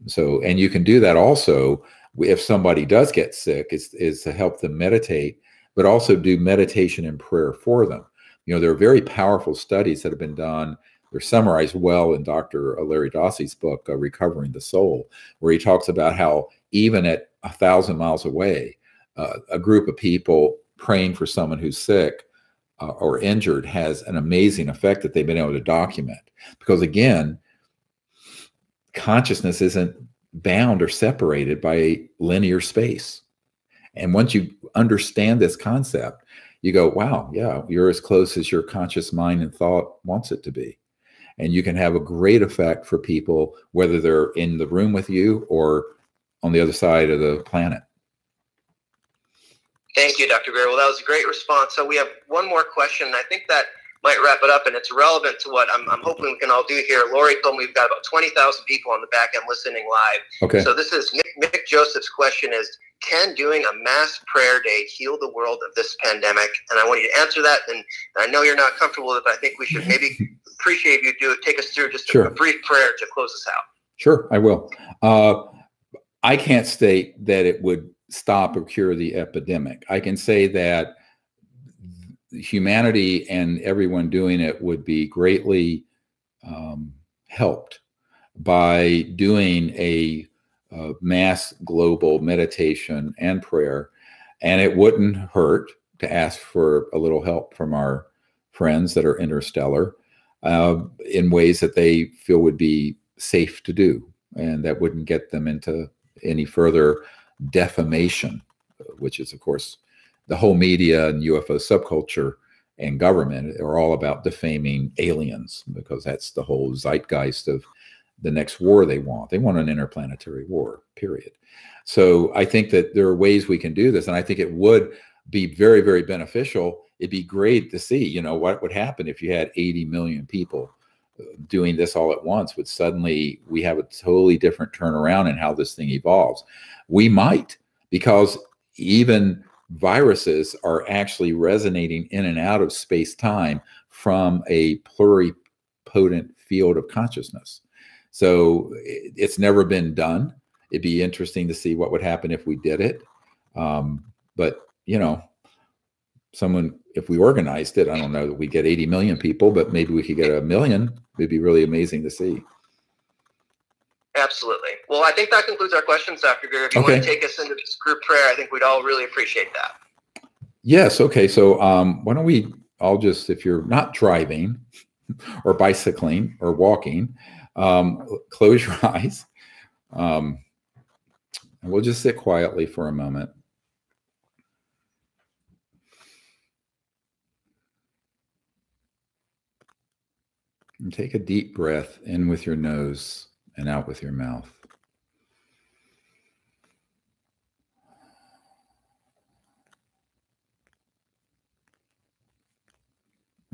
S1: So, and you can do that also if somebody does get sick, is to help them meditate, but also do meditation and prayer for them. There are very powerful studies that have been done. They're summarized well in Dr. Larry Dossey's book, Recovering the Soul, where he talks about how even at 1,000 miles away, a group of people praying for someone who's sick or injured has an amazing effect that they've been able to document. Because again, consciousness isn't bound or separated by linear space. And once you understand this concept, you go, wow, yeah, you're as close as your conscious mind and thought wants it to be. And you can have a great effect for people, whether they're in the room with you or on the other side of the planet.
S2: Thank you, Dr. Greer. Well, that was a great response. So we have one more question, and I think that might wrap it up, and it's relevant to what I'm hoping we can all do here. Lori told me we've got about 20,000 people on the back end listening live.
S1: Okay.
S2: So this is Mick Joseph's question is, can doing a mass prayer day heal the world of this pandemic? And I want you to answer that. And I know you're not comfortable with it, but I think we should maybe appreciate if you take us through just a brief prayer to close us out.
S1: Sure, I will. I can't state that it would stop or cure the epidemic. I can say that humanity and everyone doing it would be greatly helped by doing a mass global meditation and prayer. And it wouldn't hurt to ask for a little help from our friends that are interstellar in ways that they feel would be safe to do, and that wouldn't get them into any further defamation, which is, of course, the whole media and UFO subculture and government are all about defaming aliens, because that's the whole zeitgeist of the next war they want. They want an interplanetary war, period. So I think that there are ways we can do this, and I think it would be very, very beneficial. It'd be great to see, what would happen if you had 80 million people doing this all at once. Would suddenly we have a totally different turnaround in how this thing evolves? We might, because even viruses are actually resonating in and out of space-time from a pluripotent field of consciousness. So it's never been done. It'd be interesting to see what would happen if we did it. But, if we organized it, I don't know that we get 80 million people, but maybe we could get 1 million. It'd be really amazing to see.
S2: Absolutely. Well, I think that concludes our questions, Dr. Greer. If you want to take us into this group prayer, I think we'd all really appreciate that.
S1: Yes. Okay. So why don't we all just, if you're not driving or bicycling or walking, close your eyes. And we'll just sit quietly for a moment. And take a deep breath in with your nose and out with your mouth.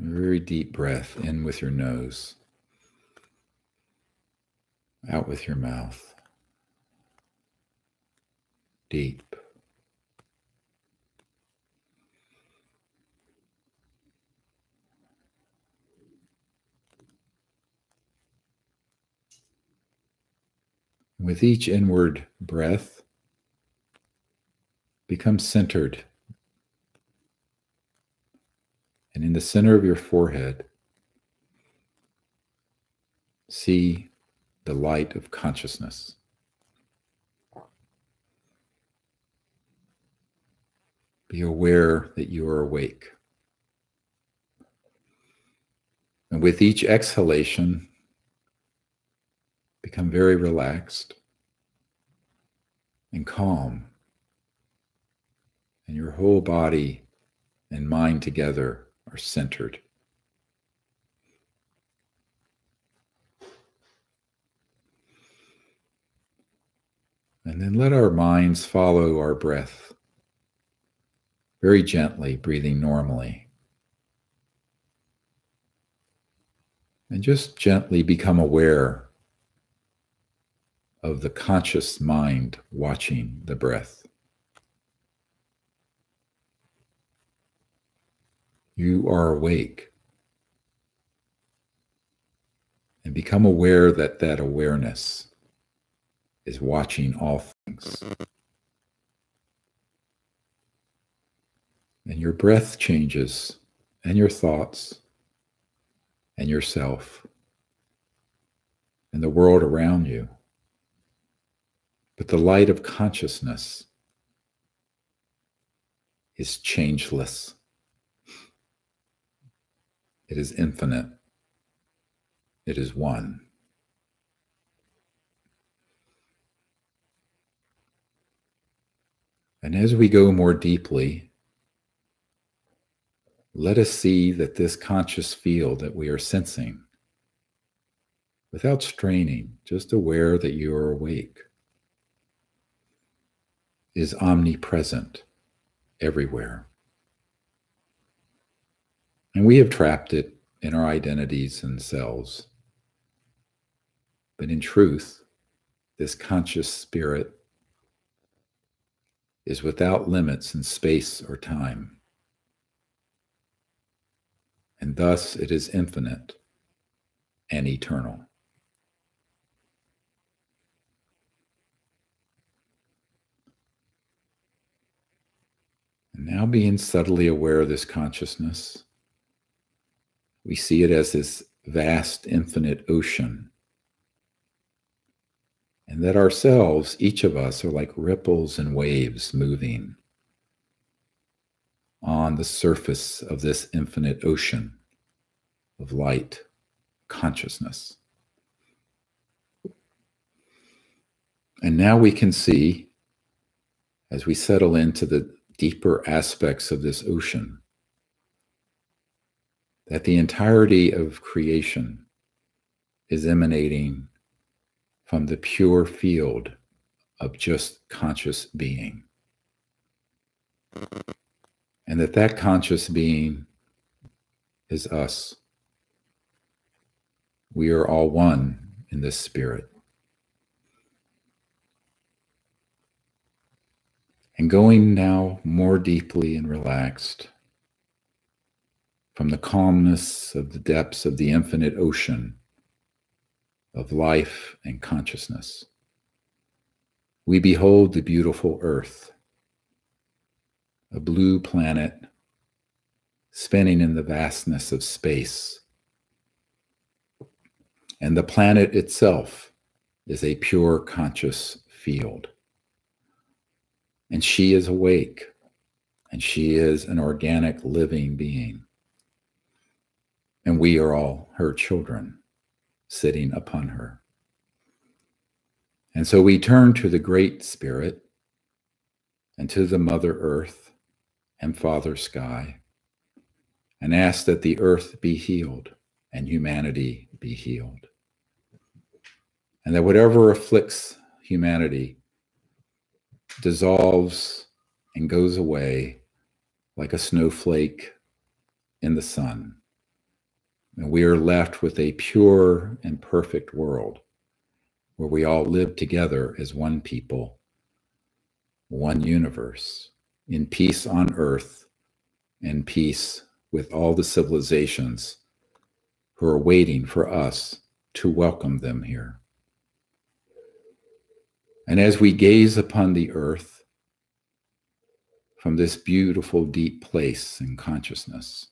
S1: A very deep breath in with your nose, out with your mouth. Deep. With each inward breath, become centered. And in the center of your forehead, see the light of consciousness. Be aware that you are awake. And with each exhalation, become very relaxed and calm. And your whole body and mind together are centered. And then let our minds follow our breath, very gently, breathing normally. And just gently become aware of the conscious mind watching the breath. You are awake. And become aware that that awareness is watching all things. And your breath changes, and your thoughts, and yourself, and the world around you. But the light of consciousness is changeless. It is infinite. It is one. And as we go more deeply, let us see that this conscious field that we are sensing, without straining, just aware that you are awake, is omnipresent everywhere. And we have trapped it in our identities and selves. But in truth, this conscious spirit is without limits in space or time. And thus it is infinite and eternal. And now being subtly aware of this consciousness, we see it as this vast, infinite ocean. And that ourselves, each of us, are like ripples and waves moving on the surface of this infinite ocean of light, consciousness. And now we can see, as we settle into the deeper aspects of this ocean, that the entirety of creation is emanating from the pure field of just conscious being. And that conscious being is us. We are all one in this spirit. And going now more deeply and relaxed from the calmness of the depths of the infinite ocean of life and consciousness, we behold the beautiful earth, a blue planet spinning in the vastness of space. And the planet itself is a pure conscious field. And she is awake, and she is an organic living being. And we are all her children, sitting upon her. And so we turn to the Great Spirit and to the Mother Earth and Father Sky and ask that the earth be healed and humanity be healed. And that whatever afflicts humanity dissolves and goes away like a snowflake in the sun. And we are left with a pure and perfect world where we all live together as one people, one universe, in peace on earth and peace with all the civilizations who are waiting for us to welcome them here. And as we gaze upon the earth from this beautiful deep place in consciousness,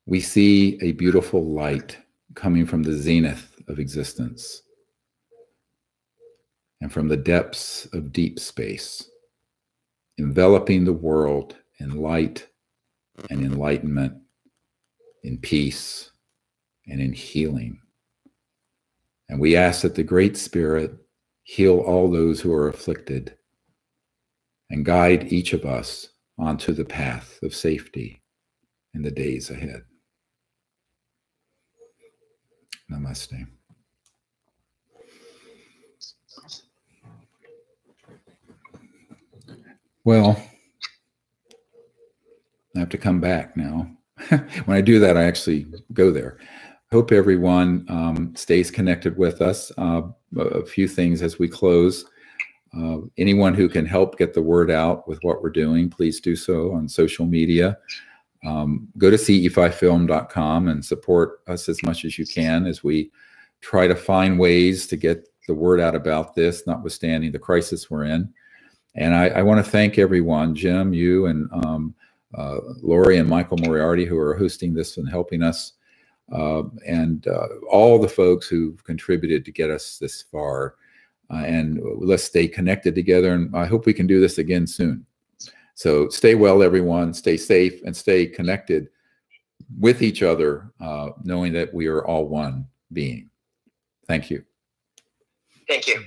S1: we see a beautiful light coming from the zenith of existence and from the depths of deep space, enveloping the world in light and enlightenment in peace, and in healing. And we ask that the Great Spirit heal all those who are afflicted and guide each of us onto the path of safety in the days ahead. Namaste. Well, I have to come back now. When I do that, I actually go there. Hope everyone stays connected with us. A few things as we close. Anyone who can help get the word out with what we're doing, please do so on social media. Go to CE5film.com and support us as much as you can as we try to find ways to get the word out about this, notwithstanding the crisis we're in. And I want to thank everyone, Jim, you, and Lori and Michael Moriarty, who are hosting this and helping us, and all the folks who've contributed to get us this far. And let's stay connected together, and I hope we can do this again soon. So stay well, everyone. Stay safe and stay connected with each other, knowing that we are all one being. Thank you.
S2: Thank you.